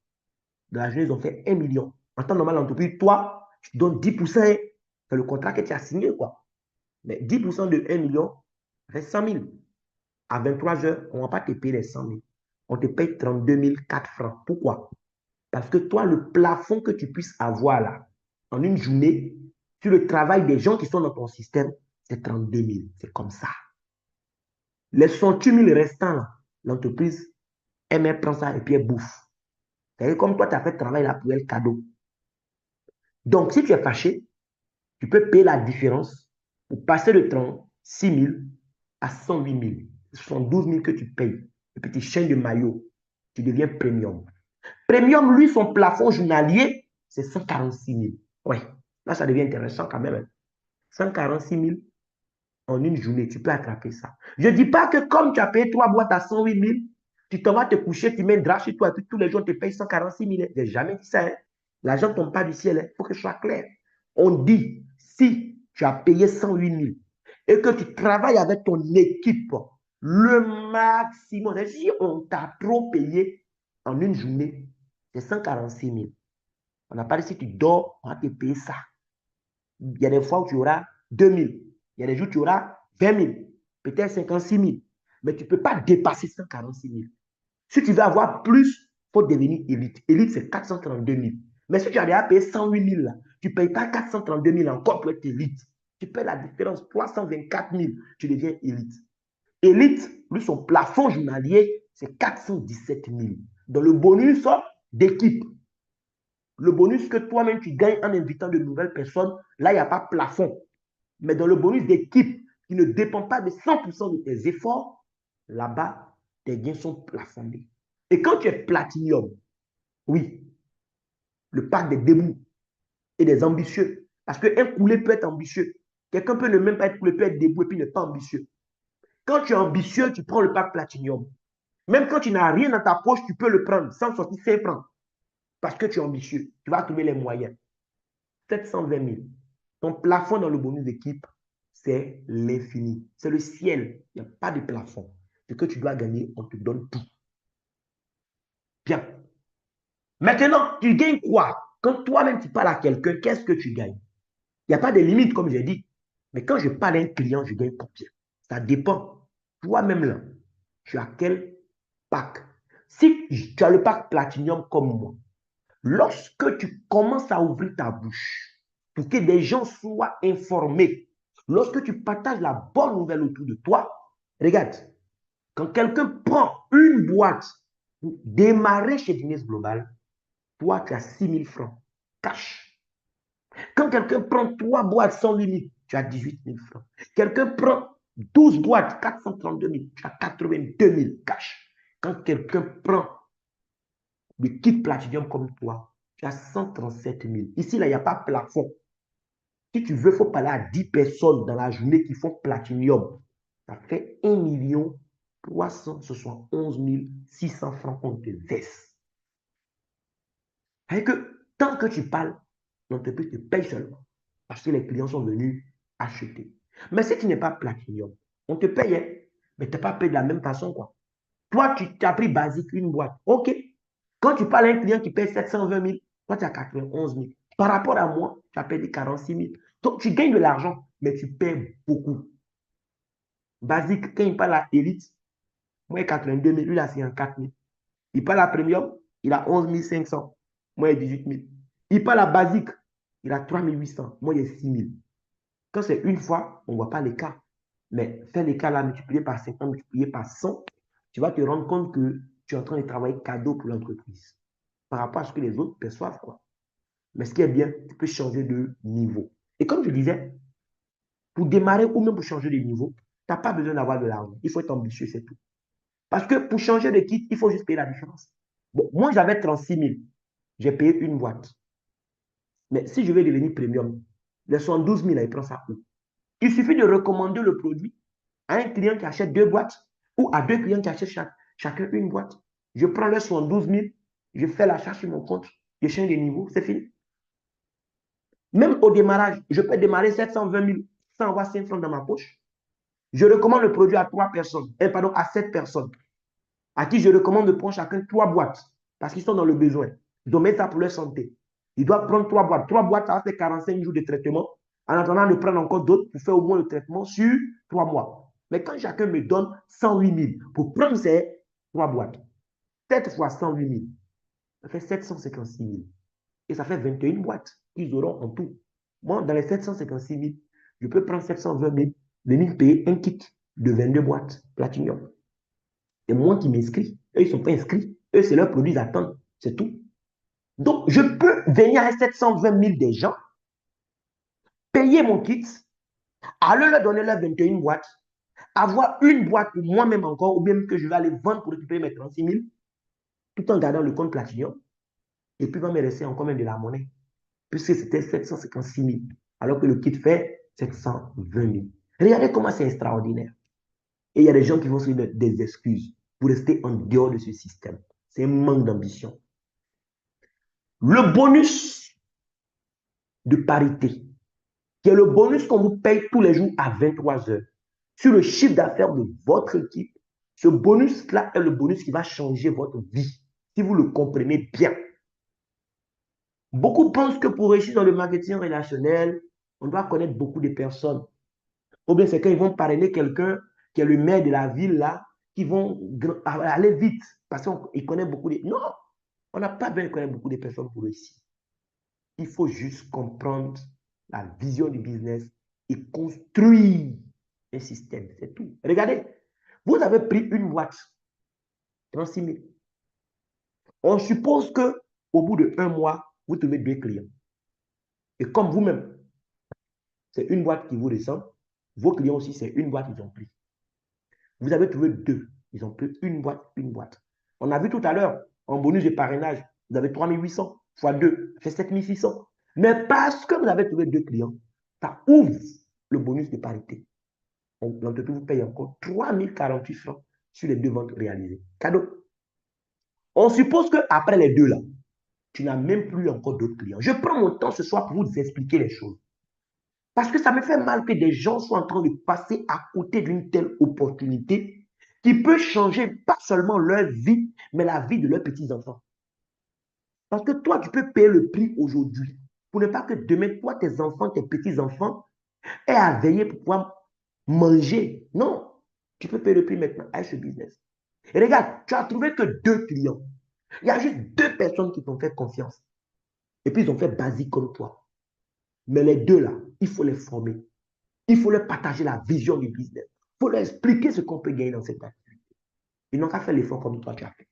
S1: Dans la journée, ils ont fait 1 million. En temps normal, l'entreprise, toi, tu donnes 10%. C'est le contrat que tu as signé. Quoi. Mais 10% de 1 million, ça fait 100 000. À 23 heures, on ne va pas te payer les 100 000. On te paye 32 004 francs. Pourquoi? Parce que toi, le plafond que tu puisses avoir là, en une journée, sur le travail des gens qui sont dans ton système, c'est 32 000. C'est comme ça. Les 68 000 restants, l'entreprise, elle prend ça et puis elle bouffe. C'est comme toi, tu as fait travail là pour elle cadeau. Donc, si tu es fâché, tu peux payer la différence pour passer de 36 000 à 108 000. Ce sont 12 000 que tu payes. Et puis tu changes de maillot. Tu deviens premium. Premium, lui, son plafond journalier, c'est 146 000. Oui, là, ça devient intéressant quand même. 146 000 en une journée, tu peux attraper ça. Je ne dis pas que comme tu as payé 3 boîtes à 108 000, tu t'en vas te coucher, tu mets un drap chez toi et puis tous les jours, tu payes 146 000. Je n'ai jamais dit ça. Hein. L'argent ne tombe pas du ciel. Il faut que je sois clair. On dit, si tu as payé 108 000 et que tu travailles avec ton équipe, le maximum, si on t'a trop payé en une journée, c'est 146 000. On n'a pas dit si tu dors, on va te payer ça. Il y a des fois où tu auras 2 000. Il y a des jours où tu auras 20 000, peut-être 56 000. Mais tu ne peux pas dépasser 146 000. Si tu veux avoir plus, il faut devenir élite. Élite, c'est 432 000. Mais si tu as déjà payé 108 000, là, tu ne payes pas 432 000 encore pour être élite. Tu payes la différence, 324 000, tu deviens élite. Élite, lui, son plafond journalier, c'est 417 000. Dans le bonus d'équipe, le bonus que toi-même tu gagnes en invitant de nouvelles personnes, là, il n'y a pas plafond. Mais dans le bonus d'équipe, qui ne dépend pas de 100% de tes efforts, là-bas, tes gains sont plafondés. Et quand tu es platinium, oui, le pack des débouts et des ambitieux. Parce qu'un coulé peut être ambitieux. Quelqu'un peut ne même pas être coulé, peut être debout et puis ne pas ambitieux. Quand tu es ambitieux, tu prends le pack platinium. Même quand tu n'as rien dans ta poche, tu peux le prendre sans sortir 5 francs. Parce que tu es ambitieux. Tu vas trouver les moyens. 720 000. Ton plafond dans le bonus d'équipe, c'est l'infini. C'est le ciel. Il n'y a pas de plafond. Ce que tu dois gagner, on te donne tout. Bien. Maintenant, tu gagnes quoi? Quand toi-même tu parles à quelqu'un, qu'est-ce que tu gagnes? Il n'y a pas de limite, comme j'ai dit. Mais quand je parle à un client, je gagne combien? Ça dépend. Toi-même, là, tu as quel pack? Si tu as le pack Platinum comme moi, lorsque tu commences à ouvrir ta bouche pour que des gens soient informés, lorsque tu partages la bonne nouvelle autour de toi, regarde, quand quelqu'un prend une boîte pour démarrer chez Guinness Global, toi, tu as 6 000 francs cash. Quand quelqu'un prend 3 boîtes sans limite, tu as 18 000 francs. Quelqu'un prend 12 boîtes, 432 000, tu as 82 000 cash. Quand quelqu'un prend le kit Platinum comme toi, tu as 137 000. Ici, là, il n'y a pas plafond. Si tu veux, il faut parler à 10 personnes dans la journée qui font Platinum. Ça fait 1 371 600 francs qu'on te verse. C'est que tant que tu parles, l'entreprise te paye seulement. Parce que les clients sont venus acheter. Mais si tu n'es pas Platinum, on te paye, hein, mais tu n'es pas payé de la même façon, quoi. Toi, tu as pris basique une boîte. OK. Quand tu parles à un client qui paye 720 000, toi, tu as 91 000. Par rapport à moi, tu as payé 46 000. Donc, tu gagnes de l'argent, mais tu paies beaucoup. Basique, quand il parle à Elite, moi, il a 82 000, lui, il a 54 000. Il parle à Premium, il a 11 500. Moi, il a 18 000. Il parle à Basique, il a 3 800. Moi, il a 6 000. Quand c'est une fois, on ne voit pas l'écart. Mais fais l'écart là, multiplié par 50, multiplié par 100, tu vas te rendre compte que tu es en train de travailler cadeau pour l'entreprise. Par rapport à ce que les autres perçoivent, quoi. Mais ce qui est bien, tu peux changer de niveau. Et comme je disais, pour démarrer ou même pour changer de niveau, tu n'as pas besoin d'avoir de l'argent. Il faut être ambitieux, c'est tout. Parce que pour changer de kit, il faut juste payer la différence. Bon, moi, j'avais 36 000. J'ai payé une boîte. Mais si je veux devenir premium, les 72 000, il prend ça où? Il suffit de recommander le produit à un client qui achète 2 boîtes ou à 2 clients qui achètent chacun une boîte. Je prends les 72 000, je fais l'achat sur mon compte, je change de niveau, c'est fini. Même au démarrage, je peux démarrer 720 000 sans avoir 5 francs dans ma poche. Je recommande le produit à 3 personnes, pardon, à 7 personnes, à qui je recommande de prendre chacun 3 boîtes, parce qu'ils sont dans le besoin. Ils doivent mettre ça pour leur santé. Ils doivent prendre 3 boîtes. 3 boîtes, ça fait 45 jours de traitement, en attendant de prendre encore d'autres pour faire au moins le traitement sur 3 mois. Mais quand chacun me donne 108 000 pour prendre ces 3 boîtes, 7 fois 108 000, ça fait 756 000. Et ça fait 21 boîtes qu'ils auront en tout. Moi, dans les 756 000, je peux prendre 720 000, venir payer un kit de 22 boîtes Platinum. C'est moi qui m'inscris. Eux, ils ne sont pas inscrits. Eux, c'est leurs produits d'attente. C'est tout. Donc, je peux venir à 720 000 des gens, payer mon kit, aller leur donner leurs 21 boîtes, avoir une boîte pour moi-même encore, ou bien que je vais aller vendre pour récupérer mes 36 000, tout en gardant le compte Platinum, et puis il va me rester encore même de la monnaie, puisque c'était 756 000, alors que le kit fait 720 000. Regardez comment c'est extraordinaire. Et il y a des gens qui vont se donner des excuses pour rester en dehors de ce système. C'est un manque d'ambition. Le bonus de parité. qui est le bonus qu'on vous paye tous les jours à 23 heures sur le chiffre d'affaires de votre équipe. Ce bonus-là est le bonus qui va changer votre vie, si vous le comprenez bien. Beaucoup pensent que pour réussir dans le marketing relationnel, on doit connaître beaucoup de personnes. Ou bien c'est quand ils vont parrainer quelqu'un qui est le maire de la ville là, qui vont aller vite parce qu'ils connaissent beaucoup de... Non, on n'a pas besoin de connaître beaucoup de personnes pour réussir. Il faut juste comprendre la vision du business et construire un système. C'est tout. Regardez, vous avez pris une boîte, 36 000. On suppose qu'au bout d'un mois, vous trouvez 2 clients. Et comme vous-même, c'est une boîte qui vous descend, vos clients aussi, c'est une boîte qu'ils ont pris. Vous avez trouvé 2. Ils ont pris une boîte, une boîte. On a vu tout à l'heure, en bonus de parrainage, vous avez 3 800 fois 2, ça fait 7 600. Mais parce que vous avez trouvé 2 clients, ça ouvre le bonus de parité. L'entreprise vous paye encore 3 048 francs sur les 2 ventes réalisées. Cadeau. On suppose qu'après les 2 là, tu n'as même plus encore d'autres clients. Je prends mon temps ce soir pour vous expliquer les choses. Parce que ça me fait mal que des gens soient en train de passer à côté d'une telle opportunité qui peut changer pas seulement leur vie, mais la vie de leurs petits-enfants. Parce que toi, tu peux payer le prix aujourd'hui pour ne pas que demain, toi, tes enfants, tes petits-enfants aient à veiller pour pouvoir manger. Non, tu peux payer le prix maintenant avec ce business. Et regarde, tu as trouvé que 2 clients. Il y a juste 2 personnes qui t'ont fait confiance. Et puis, ils ont fait basique comme toi. Mais les 2 là, il faut les former. Il faut leur partager la vision du business. Il faut leur expliquer ce qu'on peut gagner dans cette activité. Ils n'ont qu'à faire l'effort comme toi tu as fait,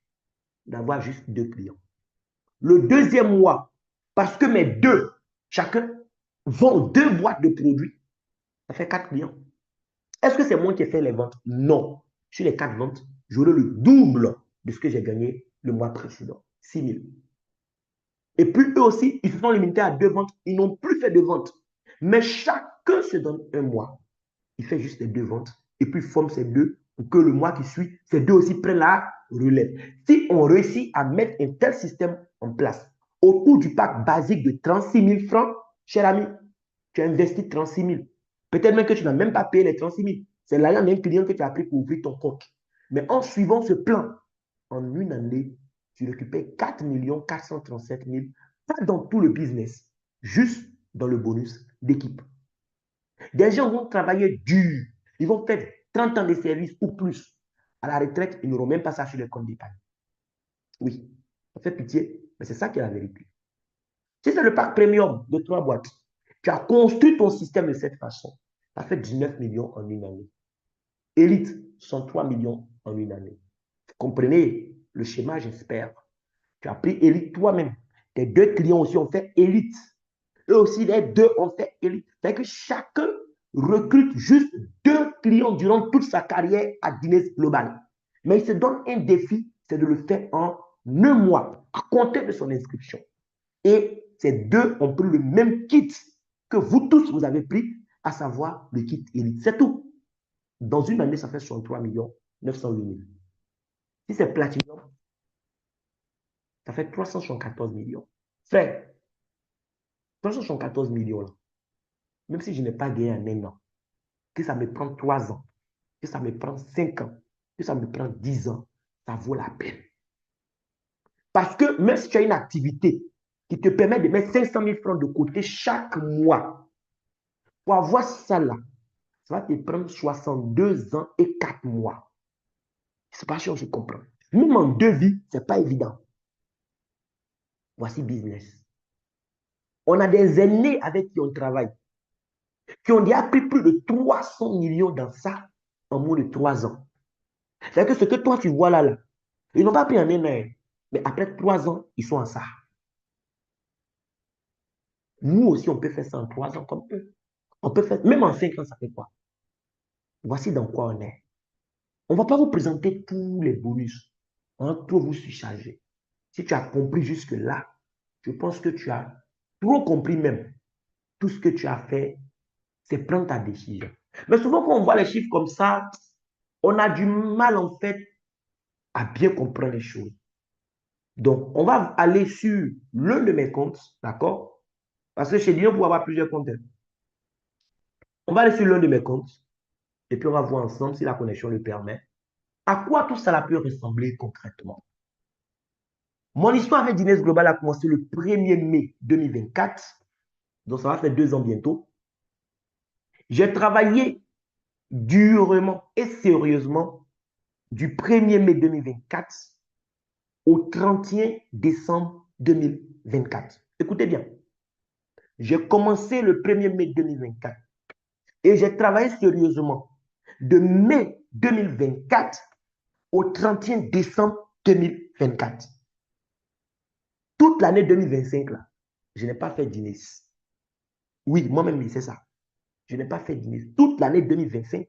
S1: d'avoir juste 2 clients. Le deuxième mois, parce que mes 2, chacun vend 2 boîtes de produits, ça fait 4 clients. Est-ce que c'est moi qui ai fait les ventes? Non. Sur les 4 ventes, j'aurai le double de ce que j'ai gagné le mois précédent, 6 000. Et puis eux aussi, ils se sont limités à 2 ventes. Ils n'ont plus fait de ventes. Mais chacun se donne un mois. Il fait juste les 2 ventes et puis il forme ces 2 pour que le mois qui suit, ces 2 aussi prennent la relève. Si on réussit à mettre un tel système en place autour du pack basique de 36 000 francs, cher ami, tu as investi 36 000. Peut-être même que tu n'as même pas payé les 36 000. C'est l'argent d'un client que tu as pris pour ouvrir ton compte. Mais en suivant ce plan, en une année, tu récupères 4 437 000, pas dans tout le business, juste dans le bonus d'équipe. Des gens vont travailler dur. Ils vont faire 30 ans de service ou plus. À la retraite, ils n'auront même pas ça sur le compte d'épargne. Oui, ça fait pitié, mais c'est ça qui est la vérité. Si c'est le pack premium de 3 boîtes, tu as construit ton système de cette façon. Ça fait 19 millions en une année. Élite, 103 millions en une année. Vous comprenez le schéma, j'espère. Tu as pris Élite toi-même. Tes 2 clients aussi ont fait Élite. Eux aussi, les 2 ont fait Élite. C'est que chacun recrute juste 2 clients durant toute sa carrière à Guinness Global. Mais il se donne un défi, c'est de le faire en un mois, à compter de son inscription. Et ces 2 ont pris le même kit que vous tous, vous avez pris, à savoir le kit Elite. C'est tout. Dans une année, ça fait 63 millions 908 000. Si c'est Platinum, ça fait 374 millions. Frère, 374 millions là, même si je n'ai pas gagné en un an, que ça me prend 3 ans, que ça me prend 5 ans, que ça me prend 10 ans, ça vaut la peine. Parce que même si tu as une activité qui te permet de mettre 500 000 francs de côté chaque mois, pour avoir ça là, ça va te prendre 62 ans et 4 mois. Je ne sais pas si on se comprend. Même en 2 vies, ce n'est pas évident. Voici business. On a des aînés avec qui on travaille, qui ont déjà pris plus de 300 millions dans ça en moins de 3 ans. C'est-à-dire que ce que toi tu vois là, ils n'ont pas pris en un an, mais après 3 ans, ils sont en ça. Nous aussi, on peut faire ça en 3 ans comme eux. On peut faire, même en 5 ans, ça fait quoi? Voici dans quoi on est. On ne va pas vous présenter tous les bonus. On va trop vous surcharger. Si tu as compris jusque-là, je pense que tu as trop compris même. Tout ce que tu as fait, c'est prendre ta décision. Mais souvent, quand on voit les chiffres comme ça, on a du mal en fait à bien comprendre les choses. Donc, on va aller sur l'un de mes comptes, d'accord? Parce que chez Lyon, on peut avoir plusieurs comptes. On va aller sur l'un de mes comptes et puis on va voir ensemble si la connexion le permet. À quoi tout cela peut ressembler concrètement? Mon histoire avec Guinness Global a commencé le 1er mai 2024, donc ça va faire 2 ans bientôt. J'ai travaillé durement et sérieusement du 1er mai 2024 au 31 décembre 2024. Écoutez bien, j'ai commencé le 1er mai 2024 et j'ai travaillé sérieusement de mai 2024 au 31 décembre 2024. Toute l'année 2025, là, je n'ai pas fait Guinness. Oui, moi-même, c'est ça. Je n'ai pas fait Guinness. Toute l'année 2025,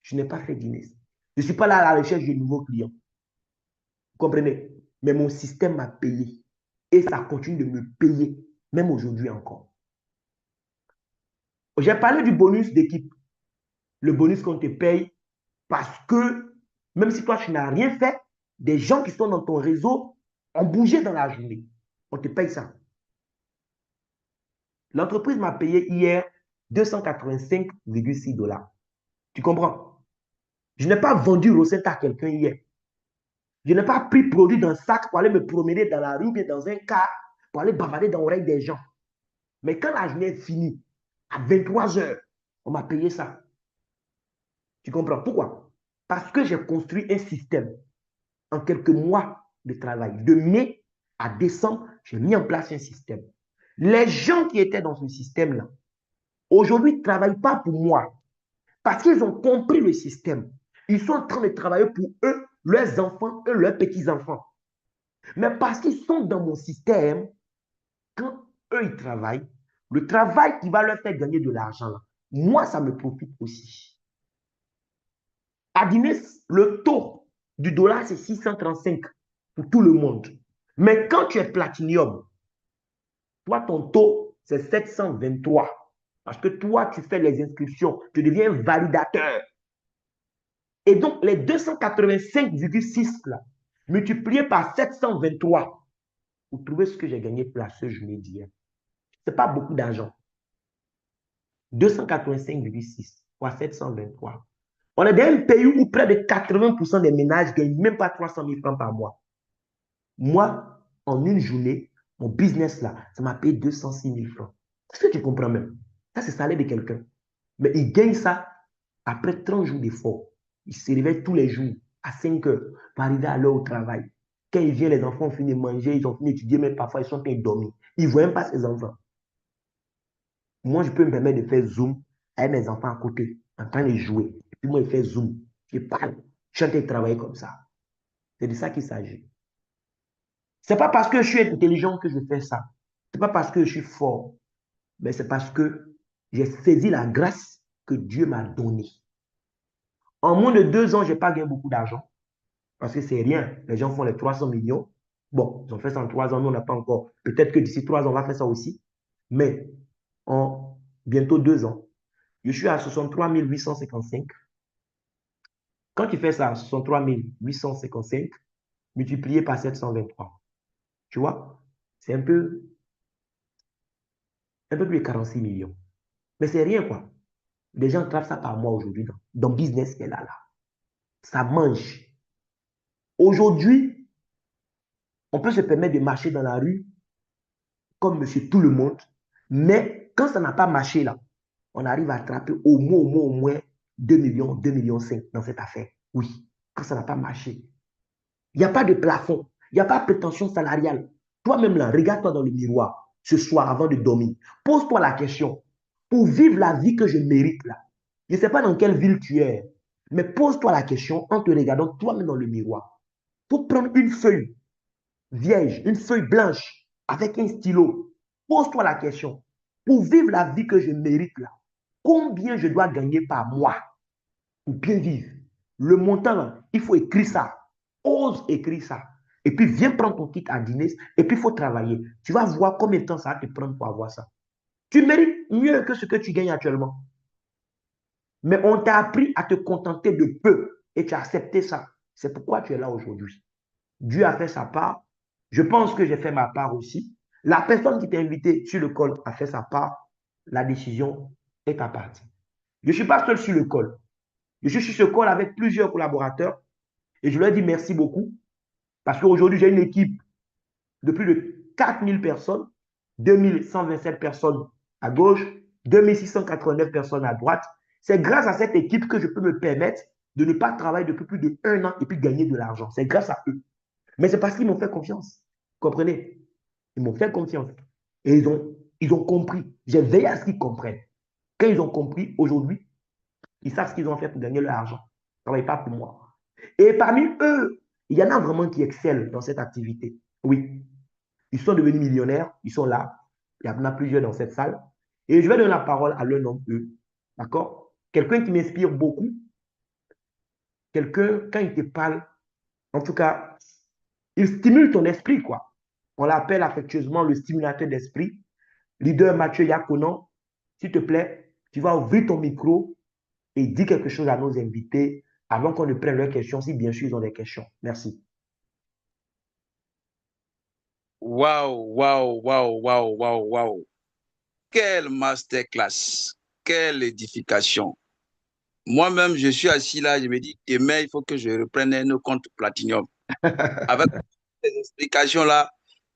S1: je n'ai pas fait Guinness. Je ne suis pas là à la recherche de nouveaux clients. Vous comprenez? Mais mon système m'a payé. Et ça continue de me payer, même aujourd'hui encore. J'ai parlé du bonus d'équipe. Le bonus qu'on te paye parce que, même si toi, tu n'as rien fait, des gens qui sont dans ton réseau ont bougé dans la journée. On te paye ça. L'entreprise m'a payé hier 285,6 $. Tu comprends? Je n'ai pas vendu recette à quelqu'un hier. Je n'ai pas pris produit dans un sac pour aller me promener dans la rue ou bien dans un car pour aller bavarder dans l'oreille des gens. Mais quand la journée est finie, à 23 heures, on m'a payé ça. Tu comprends? Pourquoi? Parce que j'ai construit un système en quelques mois de travail. De mai à décembre, j'ai mis en place un système. Les gens qui étaient dans ce système-là, aujourd'hui, ne travaillent pas pour moi parce qu'ils ont compris le système. Ils sont en train de travailler pour eux, leurs enfants et leurs petits-enfants. Mais parce qu'ils sont dans mon système, quand eux, ils travaillent, le travail qui va leur faire gagner de l'argent, moi, ça me profite aussi. À Guinness, le taux du dollar, c'est 635 pour tout le monde. Mais quand tu es platinium, toi, ton taux, c'est 723. Parce que toi, tu fais les inscriptions, tu deviens validateur. Et donc, les 285,6 là, multiplié par 723, vous trouvez ce que j'ai gagné pour la seule journée d'hier. Ce n'est pas beaucoup d'argent. 285,6 fois 723. On est dans un pays où près de 80% des ménages ne gagnent même pas 300 000 francs par mois. Moi, en une journée, mon business là, ça m'a payé 206 000 francs. Est-ce que tu comprends même? Ça, c'est le salaire de quelqu'un. Mais il gagne ça après 30 jours d'effort. Il se réveille tous les jours à 5 heures pour arriver à l'heure au travail. Quand il vient, les enfants ont fini de manger, ils ont fini d'étudier, mais parfois ils sont en train de dormir. Ils ne voient même pas ses enfants. Moi, je peux me permettre de faire Zoom avec mes enfants à côté, en train de jouer. Et puis moi, je fais Zoom. Je parle. Je suis en train de travailler comme ça. C'est de ça qu'il s'agit. Ce n'est pas parce que je suis intelligent que je fais ça. Ce n'est pas parce que je suis fort. Mais c'est parce que j'ai saisi la grâce que Dieu m'a donnée. En moins de 2 ans, je n'ai pas gagné beaucoup d'argent. Parce que c'est rien. Les gens font les 300 millions. Bon, ils ont fait ça en 3 ans. Nous, on n'a pas encore. Peut-être que d'ici 3 ans, on va faire ça aussi. Mais en bientôt 2 ans, je suis à 63 855. Quand tu fais ça, 63 855 multiplié par 723, tu vois, c'est un peu plus de 46 millions. Mais c'est rien, quoi. Les gens travaillent ça par mois aujourd'hui dans le business qu'elle a là. Ça mange. Aujourd'hui, on peut se permettre de marcher dans la rue comme monsieur tout le monde, mais quand ça n'a pas marché là, on arrive à attraper au moins 2 millions, 2 millions 5 dans cette affaire. Oui, quand ça n'a pas marché. Il n'y a pas de plafond. Il n'y a pas de prétention salariale. Toi-même là, regarde-toi dans le miroir ce soir avant de dormir. Pose-toi la question. Pour vivre la vie que je mérite là, je ne sais pas dans quelle ville tu es, mais pose-toi la question en te regardant toi-même dans le miroir. Pour prendre une feuille vierge, une feuille blanche avec un stylo, pose-toi la question. Pour vivre la vie que je mérite là, combien je dois gagner par mois pour bien vivre? Le montant, là, il faut écrire ça. Ose écrire ça. Et puis, viens prendre ton kit à dîner. Et puis, il faut travailler. Tu vas voir combien de temps ça va te prendre pour avoir ça. Tu mérites mieux que ce que tu gagnes actuellement. Mais on t'a appris à te contenter de peu. Et tu as accepté ça. C'est pourquoi tu es là aujourd'hui. Dieu a fait sa part. Je pense que j'ai fait ma part aussi. La personne qui t'a invité sur le col a fait sa part. La décision est à partir. Je ne suis pas seul sur le call. Je suis sur ce call avec plusieurs collaborateurs et je leur dis merci beaucoup parce qu'aujourd'hui, j'ai une équipe de plus de 4000 personnes, 2127 personnes à gauche, 2689 personnes à droite. C'est grâce à cette équipe que je peux me permettre de ne pas travailler depuis plus d'1 an et puis gagner de l'argent. C'est grâce à eux. Mais c'est parce qu'ils m'ont fait confiance. Vous comprenez? Ils m'ont fait confiance. Et ils ont compris. J'ai veillé à ce qu'ils comprennent. Quand ils ont compris, aujourd'hui, ils savent ce qu'ils ont fait pour gagner leur argent. Ils ne travaillent pas pour moi. Et parmi eux, il y en a vraiment qui excellent dans cette activité. Oui, ils sont devenus millionnaires, ils sont là. Il y en a plusieurs dans cette salle. Et je vais donner la parole à l'un d'entre eux. D'accord? Quelqu'un qui m'inspire beaucoup. Quelqu'un, quand il te parle, en tout cas, il stimule ton esprit, quoi. On l'appelle affectueusement le stimulateur d'esprit. Leader Mathieu Yaconon, s'il te plaît, tu vas ouvrir ton micro et dire quelque chose à nos invités avant qu'on ne prenne leurs questions, si bien sûr ils ont des questions. Merci.
S2: Waouh, waouh, waouh, waouh, waouh, waouh. Quelle masterclass, quelle édification. Moi-même, je suis assis là, je me dis, demain, il faut que je reprenne un compte Platinum. Avec ces explications-là,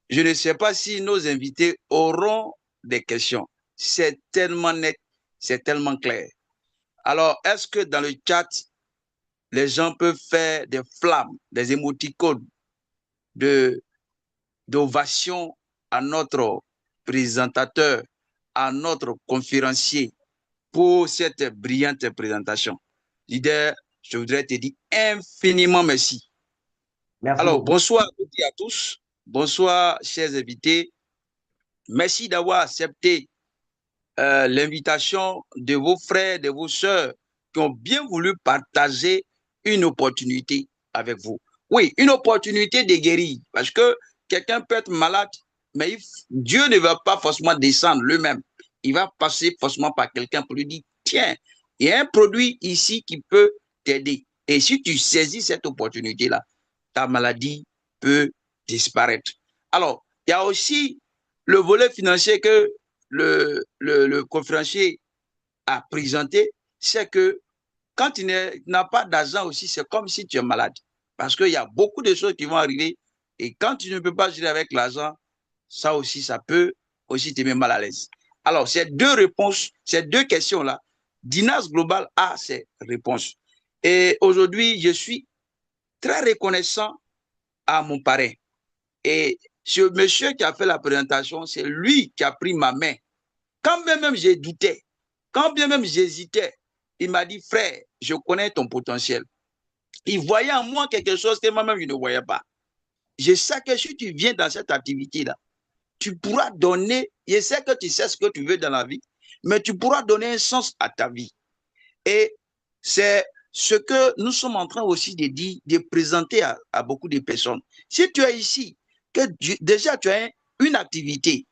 S2: je ne sais pas si nos invités auront des questions. C'est tellement net, c'est tellement clair. Alors, est-ce que dans le chat, les gens peuvent faire des flammes, des émoticônes de d'ovation à notre présentateur, à notre conférencier pour cette brillante présentation. Leader, je voudrais te dire infiniment merci.
S1: Merci
S2: Alors,
S1: beaucoup.
S2: bonsoir à tous. Bonsoir, chers invités. Merci d'avoir accepté l'invitation de vos frères, de vos sœurs qui ont bien voulu partager une opportunité avec vous. Oui, une opportunité de guérir parce que quelqu'un peut être malade, mais Dieu ne va pas forcément descendre lui-même. Il va passer forcément par quelqu'un pour lui dire, tiens, il y a un produit ici qui peut t'aider. Et si tu saisis cette opportunité-là, ta maladie peut disparaître. Alors, il y a aussi le volet financier que le conférencier a présenté, c'est que quand tu n'as pas d'argent aussi, c'est comme si tu es malade. Parce qu'il y a beaucoup de choses qui vont arriver. Et quand tu ne peux pas gérer avec l'argent, ça aussi, ça peut aussi te mettre mal à l'aise. Alors, ces deux réponses, ces deux questions-là, Dinas Global a ces réponses. Et aujourd'hui, je suis très reconnaissant à mon parrain. Et ce monsieur qui a fait la présentation, c'est lui qui a pris ma main. Quand bien même j'ai douté, quand bien même j'hésitais, il m'a dit, frère, je connais ton potentiel. Il voyait en moi quelque chose que moi-même je ne voyais pas. Je sais que si tu viens dans cette activité-là, tu pourras donner, je sais que tu sais ce que tu veux dans la vie, mais tu pourras donner un sens à ta vie. Et c'est ce que nous sommes en train aussi de dire, de présenter à beaucoup de personnes. Si tu es ici, que déjà tu as une activité,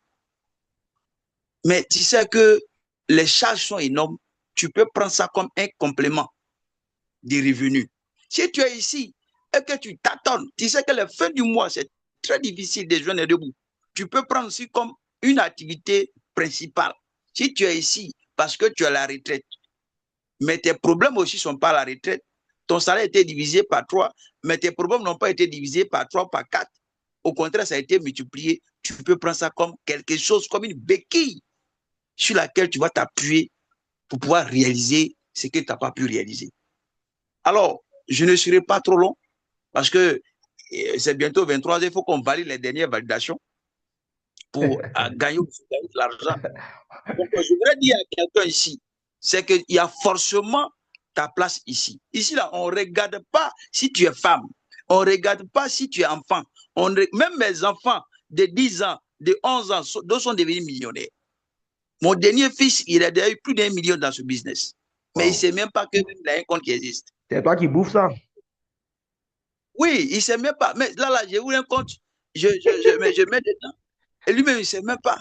S2: mais tu sais que les charges sont énormes, tu peux prendre ça comme un complément des revenus. Si tu es ici et que tu tâtonnes, tu sais que la fin du mois, c'est très difficile de joindre debout. Tu peux prendre aussi comme une activité principale. Si tu es ici parce que tu as la retraite, mais tes problèmes aussi ne sont pas à la retraite, ton salaire a été divisé par 3, mais tes problèmes n'ont pas été divisés par 3, par 4. Au contraire, ça a été multiplié. Tu peux prendre ça comme quelque chose, comme une béquille sur laquelle tu vas t'appuyer pour pouvoir réaliser ce que tu n'as pas pu réaliser. Alors, je ne serai pas trop long parce que c'est bientôt 23 heures, il faut qu'on valide les dernières validations pour gagner de l'argent. Donc, je voudrais dire à quelqu'un ici, c'est qu'il y a forcément ta place ici. Ici, là, on ne regarde pas si tu es femme, on ne regarde pas si tu es enfant. Même mes enfants de 10 ans, de 11 ans, d'autres sont devenus millionnaires. Mon dernier fils, il a déjà eu plus d'1 million dans ce business. Mais il ne
S1: Wow.
S2: sait même pas qu'il y a un compte qui existe.
S1: C'est toi qui bouffes ça.
S2: Oui, il ne sait même pas. Mais là, j'ai ouvert un compte, je mets dedans. Et lui-même, il ne sait même pas.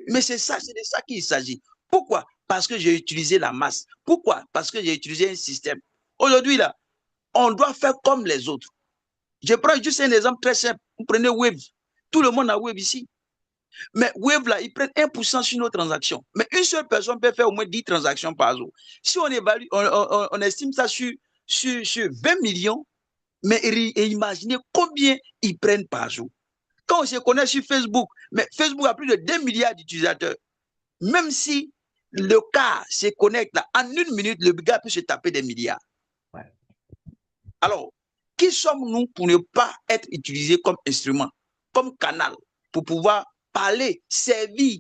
S2: Mais c'est de ça qu'il s'agit. Pourquoi? Parce que j'ai utilisé la masse. Pourquoi? Parce que j'ai utilisé un système. Aujourd'hui, là, on doit faire comme les autres. Je prends juste un exemple très simple. Vous prenez Wave. Tout le monde a Wave ici. Mais Wave, là, ils prennent 1% sur nos transactions. Mais une seule personne peut faire au moins 10 transactions par jour. Si on évalue, on estime ça sur 20 millions, mais imaginez combien ils prennent par jour. Quand on se connaît sur Facebook, mais Facebook a plus de 2 milliards d'utilisateurs. Même si le cas se connecte là, en une minute, le gars peut se taper des milliards.
S1: Ouais.
S2: Alors, qui sommes-nous pour ne pas être utilisés comme instrument, comme canal, pour pouvoir parler, servir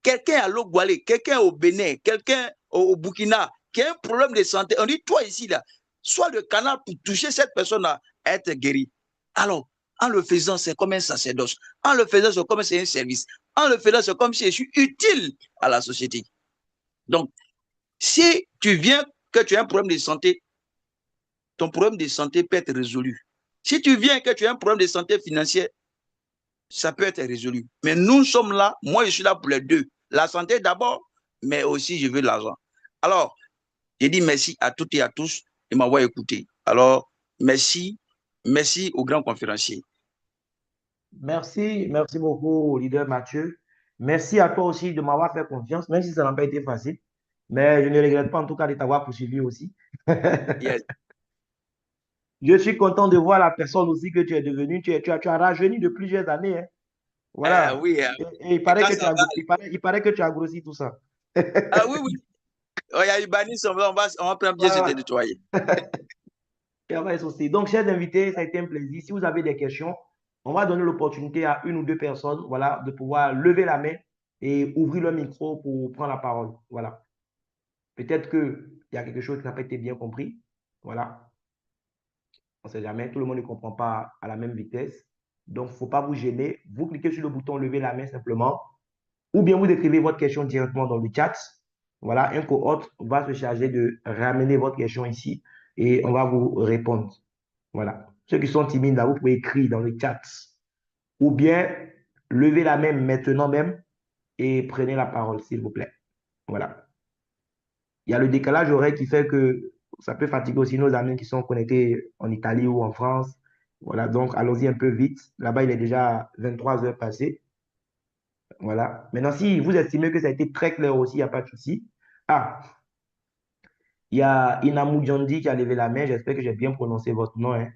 S2: quelqu'un à l'Ogwalé, quelqu'un au Bénin, quelqu'un au Burkina, qui a un problème de santé. On dit, toi ici, là, sois le canal pour toucher cette personne-là à être guérie. Alors, en le faisant, c'est comme un sacerdoce. En le faisant, c'est comme c'est un service. En le faisant, c'est comme si je suis utile à la société. Donc, si tu viens que tu as un problème de santé, ton problème de santé peut être résolu. Si tu viens que tu as un problème de santé financière, ça peut être résolu. Mais nous sommes là, moi je suis là pour les deux. La santé d'abord, mais aussi je veux l'argent. Alors, je dis merci à toutes et à tous de m'avoir écouté. Alors, merci, merci aux grands conférenciers.
S1: Merci, merci beaucoup, leader Mathieu. Merci à toi aussi de m'avoir fait confiance, même si ça n'a pas été facile. Mais je ne regrette pas en tout cas de t'avoir poursuivi aussi.
S2: Yes.
S1: Je suis content de voir la personne aussi que tu es devenue. Tu as rajeuni de plusieurs années, hein. Voilà.
S2: Oui,
S1: Et il
S2: et
S1: paraît
S2: quand
S1: que tu
S2: ça
S1: as,
S2: va,
S1: il paraît que tu as grossi tout ça.
S2: ah oui, oui, oh, il y a Ibanis, on va prendre bien se
S1: Voilà.
S2: nettoyer.
S1: Il y a pas de souci. Donc, chers invités, ça a été un plaisir. Si vous avez des questions, on va donner l'opportunité à une ou deux personnes, voilà, de pouvoir lever la main et ouvrir le micro pour prendre la parole. Voilà. Peut-être qu'il y a quelque chose qui n'a pas été bien compris. Voilà. On ne sait jamais. Tout le monde ne comprend pas à la même vitesse. Donc, il ne faut pas vous gêner. Vous cliquez sur le bouton lever la main simplement. Ou bien vous écrivez votre question directement dans le chat. Voilà. Un co-hôte va se charger de ramener votre question ici et on va vous répondre. Voilà. Ceux qui sont timides, là, vous pouvez écrire dans le chat. Ou bien, levez la main maintenant même et prenez la parole, s'il vous plaît. Voilà. Il y a le décalage horaire qui fait que ça peut fatiguer aussi nos amis qui sont connectés en Italie ou en France. Voilà, donc allons-y un peu vite. Là-bas, il est déjà 23 heures passées. Voilà. Maintenant, si vous estimez que ça a été très clair aussi, il n'y a pas de souci. Ah, il y a Inamou Djondi qui a levé la main. J'espère que j'ai bien prononcé votre nom, hein.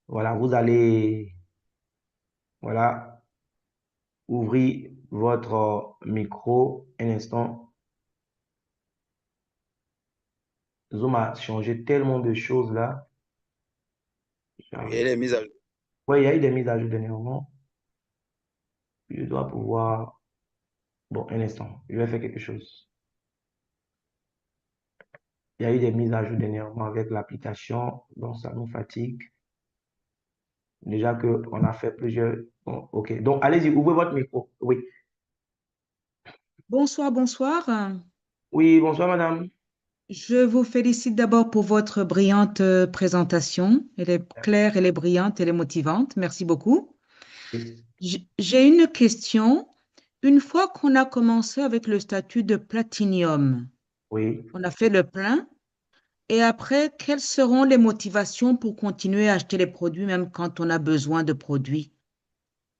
S1: Voilà, vous allez, voilà, ouvrir votre micro un instant. Zoom a changé tellement de choses là.
S2: Et les mises à jour.
S1: Oui, il y a eu des mises à jour dernièrement. Je dois pouvoir. Bon, un instant, je vais faire quelque chose. Il y a eu des mises à jour dernièrement avec l'application, donc ça nous fatigue. Déjà qu'on a fait plusieurs. Bon, ok, donc allez-y, ouvrez votre micro. Oui.
S3: Bonsoir, bonsoir.
S1: Oui, bonsoir madame.
S3: Je vous félicite d'abord pour votre brillante présentation. Elle est claire, elle est brillante, elle est motivante. Merci beaucoup.
S1: Oui.
S3: J'ai une question. Une fois qu'on a commencé avec le statut de platinium,
S1: Oui.
S3: on a fait le plein. Et après, quelles seront les motivations pour continuer à acheter les produits même quand on a besoin de produits?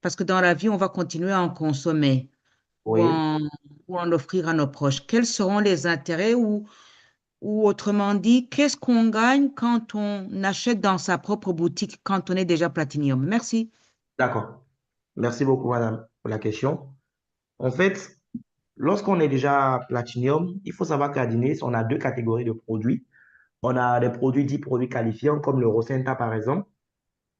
S3: Parce que dans la vie, on va continuer à en consommer ou
S1: Oui.
S3: ou en offrir à nos proches. Quels seront les intérêts ou autrement dit, qu'est-ce qu'on gagne quand on achète dans sa propre boutique quand on est déjà Platinium? Merci.
S1: D'accord. Merci beaucoup madame pour la question. En fait, lorsqu'on est déjà Platinum, il faut savoir qu'à Dines, on a deux catégories de produits. On a des produits dits produits qualifiants, comme le Rosenta par exemple,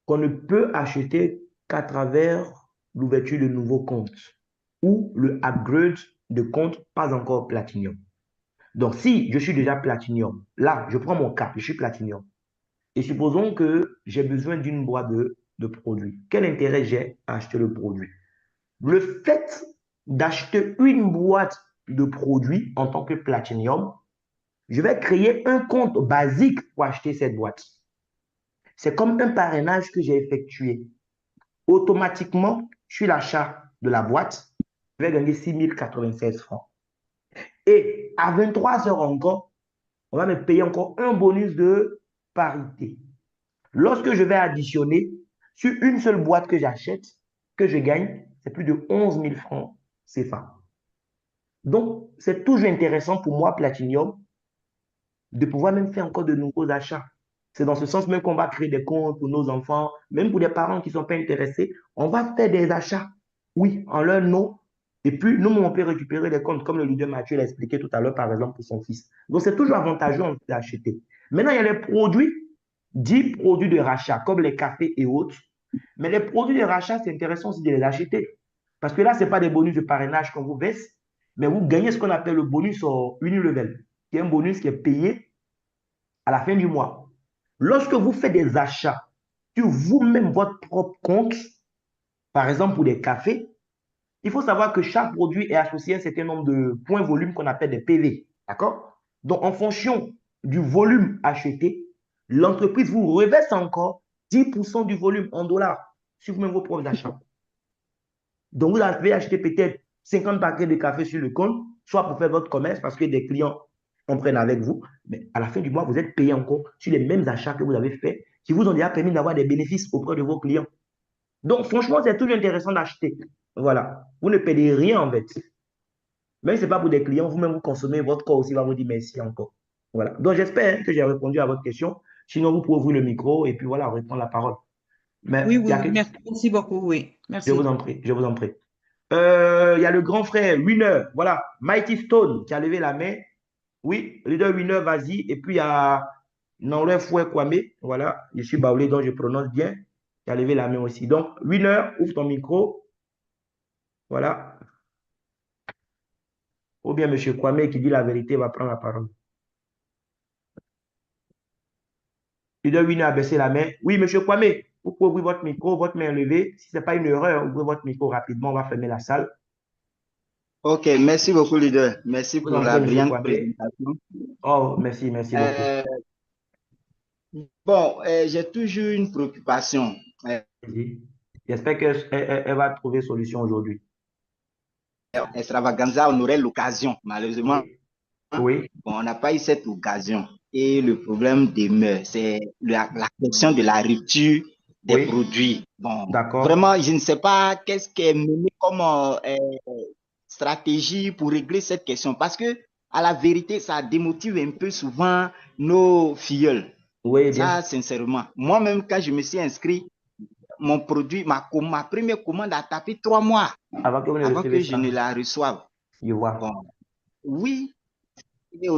S1: qu'on ne peut acheter qu'à travers l'ouverture de nouveaux comptes ou le upgrade de compte pas encore Platinum. Donc, si je suis déjà Platinum, là, je prends mon cas, je suis Platinum. Et supposons que j'ai besoin d'une boîte de produits. Quel intérêt j'ai à acheter le produit? Le fait d'acheter une boîte de produits en tant que Platinum, je vais créer un compte basique pour acheter cette boîte. C'est comme un parrainage que j'ai effectué. Automatiquement, sur l'achat de la boîte, je vais gagner 6 096 francs. Et à 23 heures encore, on va me payer encore un bonus de parité. Lorsque je vais additionner sur une seule boîte que j'achète, que je gagne, c'est plus de 11 000 francs CFA. Donc, c'est toujours intéressant pour moi, Platinium, de pouvoir même faire encore de nouveaux achats. C'est dans ce sens même qu'on va créer des comptes pour nos enfants, même pour des parents qui ne sont pas intéressés. On va faire des achats, oui, en leur nom. Et puis, nous, on peut récupérer les comptes, comme le leader Mathieu l'a expliqué tout à l'heure, par exemple, pour son fils. Donc, c'est toujours avantageux d'acheter. Maintenant, il y a les produits, dits produits de rachat, comme les cafés et autres. Mais les produits de rachat, c'est intéressant aussi de les acheter. Parce que là, ce n'est pas des bonus de parrainage qu'on vous baisse, mais vous gagnez ce qu'on appelle le bonus au Unilevel, qui est un bonus qui est payé à la fin du mois. Lorsque vous faites des achats sur vous-même votre propre compte, par exemple pour des cafés, il faut savoir que chaque produit est associé à un certain nombre de points volume qu'on appelle des PV. D'accord? Donc, en fonction du volume acheté, l'entreprise vous reverse encore 10% du volume en dollars sur vous-même vos propres achats. Donc, vous avez acheté peut-être 50 paquets de café sur le compte, soit pour faire votre commerce parce que des clients en prennent avec vous. Mais à la fin du mois, vous êtes payé encore sur les mêmes achats que vous avez faits qui vous ont déjà permis d'avoir des bénéfices auprès de vos clients. Donc, franchement, c'est toujours intéressant d'acheter. Voilà. Vous ne payez rien en fait. Même si ce n'est pas pour des clients, vous-même vous consommez, votre corps aussi va vous dire merci encore. Voilà. Donc, j'espère que j'ai répondu à votre question. Sinon, vous pouvez ouvrir le micro et puis voilà, reprendre la parole. Mais
S3: Oui,
S1: il y
S3: oui,
S1: a
S3: oui,
S1: quelque...
S3: merci beaucoup, oui.
S1: Je vous
S3: Merci.
S1: en prie, je vous en prie. Il y a le grand frère Winner, voilà, Mighty Stone qui a levé la main. Oui, leader Winner, vas-y. Et puis il y a Nanle Fouet Kwame, voilà, je suis baoulé donc je prononce bien, qui a levé la main aussi. Donc, Winner, ouvre ton micro, voilà. Ou bien Monsieur Kwame qui dit la vérité va prendre la parole. Leader Winner a baissé la main. Oui, Monsieur Kwame, vous pouvez ouvrir votre micro, votre main levée. Si ce n'est pas une erreur, ouvrez votre micro rapidement, on va fermer la salle.
S4: Ok, merci beaucoup, leader. Merci
S1: Vous
S4: pour
S1: en
S4: la
S1: prie, Monsieur
S4: brillante
S1: Kwame.
S4: présentation.
S1: Oh, merci, merci beaucoup.
S4: Euh, j'ai toujours une préoccupation. Euh,
S1: J'espère qu'elle va trouver solution aujourd'hui.
S4: Extravaganza, on aurait l'occasion. Malheureusement,
S1: Oui, oui,
S4: on n'a pas eu cette occasion. Et le problème demeure, c'est la question de la rupture des
S1: oui,
S4: produits. Bon,
S1: d'accord.
S4: vraiment, je ne sais pas qu'est-ce qui est mené comme stratégie pour régler cette question. Parce que, à la vérité, ça démotive un peu souvent nos filleuls.
S1: Oui, bien sûr.
S4: Ça, sincèrement. Moi-même, quand je me suis inscrit, mon produit, ma première commande a tapé 3 mois
S1: Avant que vous ne
S4: avant
S1: receviez
S4: que je
S1: ça,
S4: ne la reçoive.
S1: je vois.
S4: Bon, oui,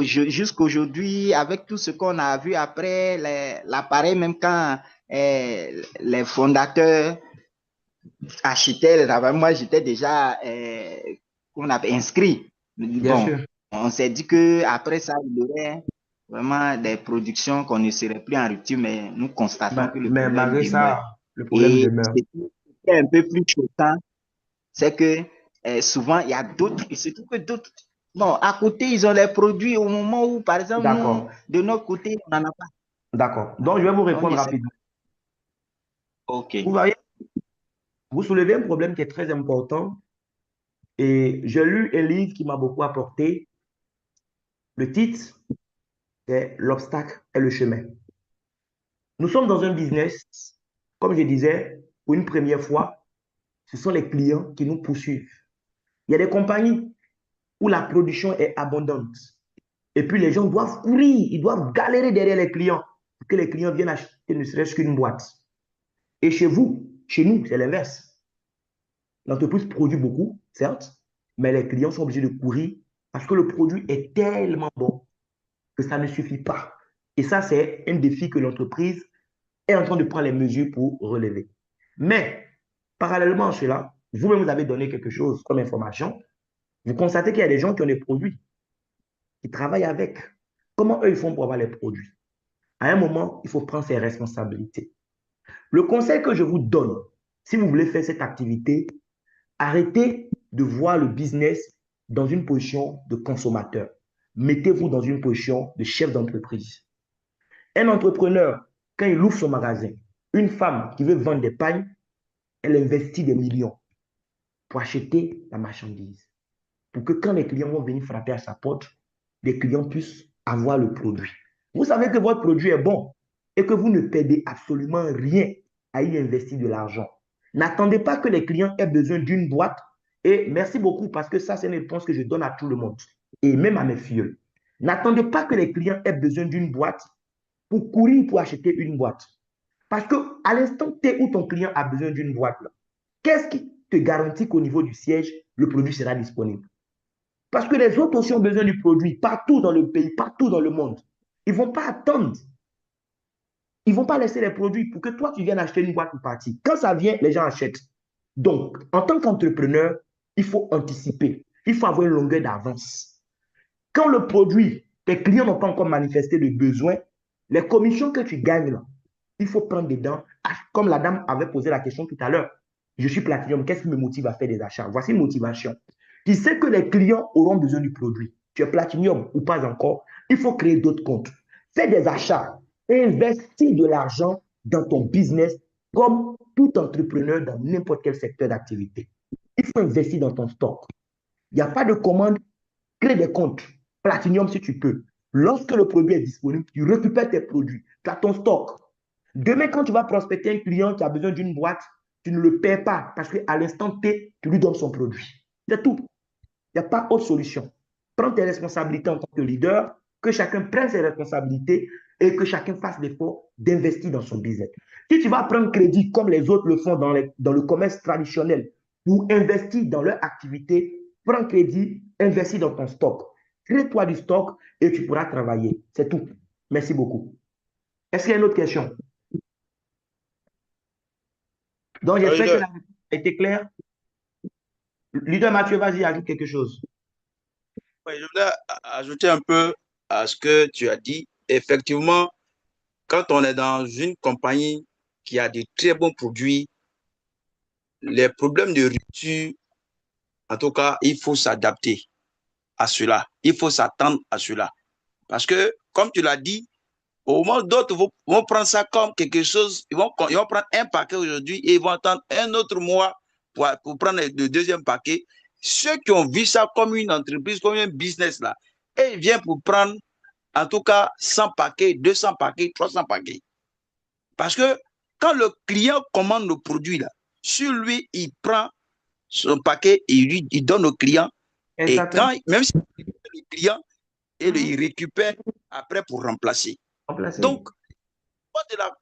S4: jusqu'aujourd'hui, avec tout ce qu'on a vu après, l'appareil, même quand les fondateurs achetaient, moi j'étais déjà qu'on avait inscrit.
S1: Bien
S4: Bon,
S1: sûr.
S4: on s'est dit que après ça, il y aurait vraiment des productions qu'on ne serait plus en rupture, mais nous constatons que le
S1: Mais
S4: problème
S1: malgré
S4: demeure.
S1: ça, le problème
S4: Et
S1: demeure.
S4: ce qui est un peu plus choquant, c'est que souvent, il y a d'autres, et surtout que d'autres, bon, à côté, ils ont les produits au moment où, par exemple, nous,
S1: D'accord,
S4: de notre côté, on n'en a pas.
S1: d'accord. Donc, je vais vous
S4: Donc,
S1: répondre
S4: je sais
S1: rapidement.
S4: pas. OK.
S1: Vous voyez, vous soulevez un problème qui est très important et j'ai lu un livre qui m'a beaucoup apporté. Le titre, c'est L'obstacle et le chemin. Nous sommes dans un business, comme je disais, pour une première fois, ce sont les clients qui nous poursuivent. Il y a des compagnies où la production est abondante. Et puis les gens doivent courir, ils doivent galérer derrière les clients pour que les clients viennent acheter ne serait-ce qu'une boîte. Et chez vous, chez nous, c'est l'inverse. L'entreprise produit beaucoup, certes, mais les clients sont obligés de courir parce que le produit est tellement bon que ça ne suffit pas. Et ça, c'est un défi que l'entreprise est en train de prendre les mesures pour relever. Mais, parallèlement à cela, vous-même, vous avez donné quelque chose comme information. Vous constatez qu'il y a des gens qui ont des produits, qui travaillent avec. Comment eux, ils font pour avoir les produits? À un moment, il faut prendre ses responsabilités. Le conseil que je vous donne, si vous voulez faire cette activité, arrêtez de voir le business dans une position de consommateur. Mettez-vous dans une position de chef d'entreprise. Un entrepreneur, quand il ouvre son magasin, une femme qui veut vendre des pagnes, elle investit des millions pour acheter la marchandise. Pour que quand les clients vont venir frapper à sa porte, les clients puissent avoir le produit. Vous savez que votre produit est bon et que vous ne perdez absolument rien à y investir de l'argent. N'attendez pas que les clients aient besoin d'une boîte. Et merci beaucoup parce que ça, c'est une réponse que je donne à tout le monde et même à mes filles. N'attendez pas que les clients aient besoin d'une boîte pour courir pour acheter une boîte. Parce qu'à l'instant T où ton client a besoin d'une boîte, qu'est-ce qui te garantit qu'au niveau du siège, le produit sera disponible? Parce que les autres aussi ont besoin du produit partout dans le pays, partout dans le monde. Ils ne vont pas attendre. Ils ne vont pas laisser les produits pour que toi, tu viennes acheter une boîte pour partir. Quand ça vient, les gens achètent. Donc, en tant qu'entrepreneur, il faut anticiper. Il faut avoir une longueur d'avance. Quand le produit, tes clients n'ont pas encore manifesté le besoin, les commissions que tu gagnes là, il faut prendre dedans. Comme la dame avait posé la question tout à l'heure, je suis Platinum, qu'est-ce qui me motive à faire des achats? Voici une motivation. Tu sais que les clients auront besoin du produit. Tu es Platinum ou pas encore, il faut créer d'autres comptes. Fais des achats. Investis de l'argent dans ton business comme tout entrepreneur dans n'importe quel secteur d'activité. Il faut investir dans ton stock. Il n'y a pas de commande, crée des comptes. Platinum si tu peux. Lorsque le produit est disponible, tu récupères tes produits. Tu as ton stock. Demain, quand tu vas prospecter un client qui a besoin d'une boîte, tu ne le paies pas parce qu'à l'instant T, tu lui donnes son produit. C'est tout. Il n'y a pas autre solution. Prends tes responsabilités en tant que leader, que chacun prenne ses responsabilités et que chacun fasse l'effort d'investir dans son business. Si tu vas prendre crédit comme les autres le font dans le commerce traditionnel pour investir dans leur activité, prends crédit, investis dans ton stock. Crée-toi du stock et tu pourras travailler. C'est tout. Merci beaucoup. Est-ce qu'il y a une autre question? Donc, j'espère que la réponse a été claire. Leader Mathieu, vas-y, ajoute quelque chose.
S2: Oui, je voulais ajouter un peu à ce que tu as dit. Effectivement, quand on est dans une compagnie qui a de très bons produits, les problèmes de rupture, en tout cas, il faut s'adapter à cela. Il faut s'attendre à cela. Parce que, comme tu l'as dit, au moment d'autres vont prendre ça comme quelque chose, ils vont prendre un paquet aujourd'hui et ils vont attendre un autre mois pour prendre le deuxième paquet. Ceux qui ont vu ça comme une entreprise, comme un business là, et ils viennent pour prendre en tout cas 100 paquets, 200 paquets, 300 paquets. Parce que quand le client commande le produit là, sur lui, il prend son paquet et il donne au client. Et
S1: Exactement.
S2: même si le client, il récupère après pour remplacer. Donc,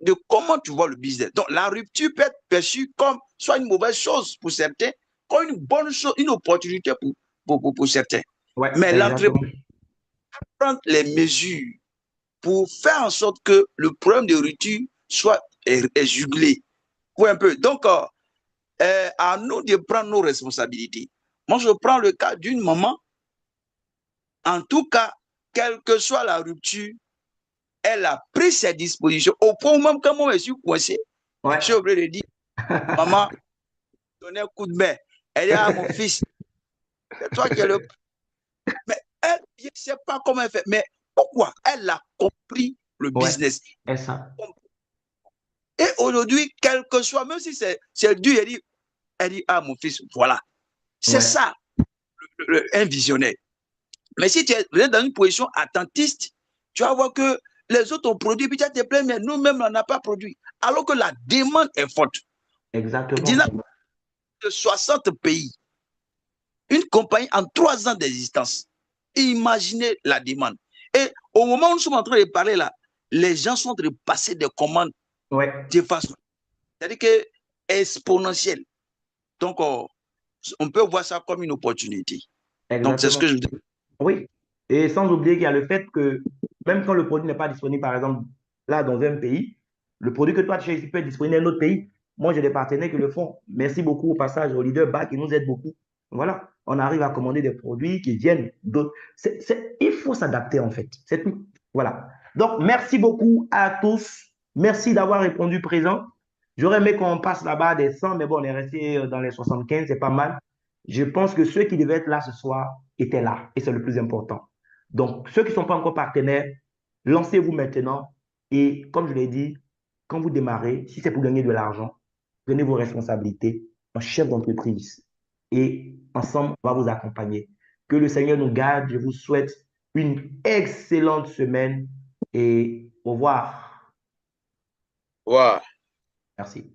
S2: de comment tu vois le business. Donc, la rupture peut être perçue comme soit une mauvaise chose pour certains, comme une bonne chose, une opportunité pour certains.
S1: Ouais,
S2: mais
S1: exactement.
S2: l'entreprise prend les mesures pour faire en sorte que le problème de rupture soit juglé. Ou un peu. Donc, à nous de prendre nos responsabilités. Moi, je prends le cas d'une maman. En tout cas, quelle que soit la rupture, elle a pris ses dispositions. Au point où même quand moi je suis coincé,
S1: Ouais.
S2: je suis obligé de dire, maman, donnez un coup de main. Elle dit à mon fils, c'est toi qui es le... Mais elle, je ne sais pas comment elle fait. Mais pourquoi? Elle a compris le business.
S1: C'est ça.
S2: Et aujourd'hui, quel que soit, même si c'est dur, elle dit à mon fils, voilà. C'est ça, un visionnaire. Mais si tu es dans une position attentiste, tu vas voir que les autres ont produit, puis tu vas te plaindre, mais nous-mêmes, on n'a pas produit. Alors que la demande est forte.
S1: Exactement.
S2: De 60 pays, une compagnie en 3 ans d'existence. Imaginez la demande. Et au moment où nous sommes en train de parler là, les gens sont en train de passer des commandes de façon, c'est-à-dire que exponentielle. Donc, on peut voir ça comme une opportunité.
S1: Exactement.
S2: Donc, c'est ce que je dis.
S1: Oui. Et sans oublier qu'il y a le fait que même quand le produit n'est pas disponible, par exemple, là, dans un pays, le produit que toi tu cherches peut être disponible dans un autre pays. Moi, j'ai des partenaires qui le font. Merci beaucoup au passage au leader BAC qui nous aide beaucoup. Voilà. On arrive à commander des produits qui viennent d'autres. Il faut s'adapter, en fait. C'est tout. Voilà. Donc, merci beaucoup à tous. Merci d'avoir répondu présent. J'aurais aimé qu'on passe là-bas des 100, mais bon, on est resté dans les 75, c'est pas mal. Je pense que ceux qui devaient être là ce soir étaient là, et c'est le plus important. Donc, ceux qui ne sont pas encore partenaires, lancez-vous maintenant. Et comme je l'ai dit, quand vous démarrez, si c'est pour gagner de l'argent, prenez vos responsabilités en chef d'entreprise. Et ensemble, on va vous accompagner. Que le Seigneur nous garde. Je vous souhaite une excellente semaine et au revoir.
S2: Wow.
S1: Merci.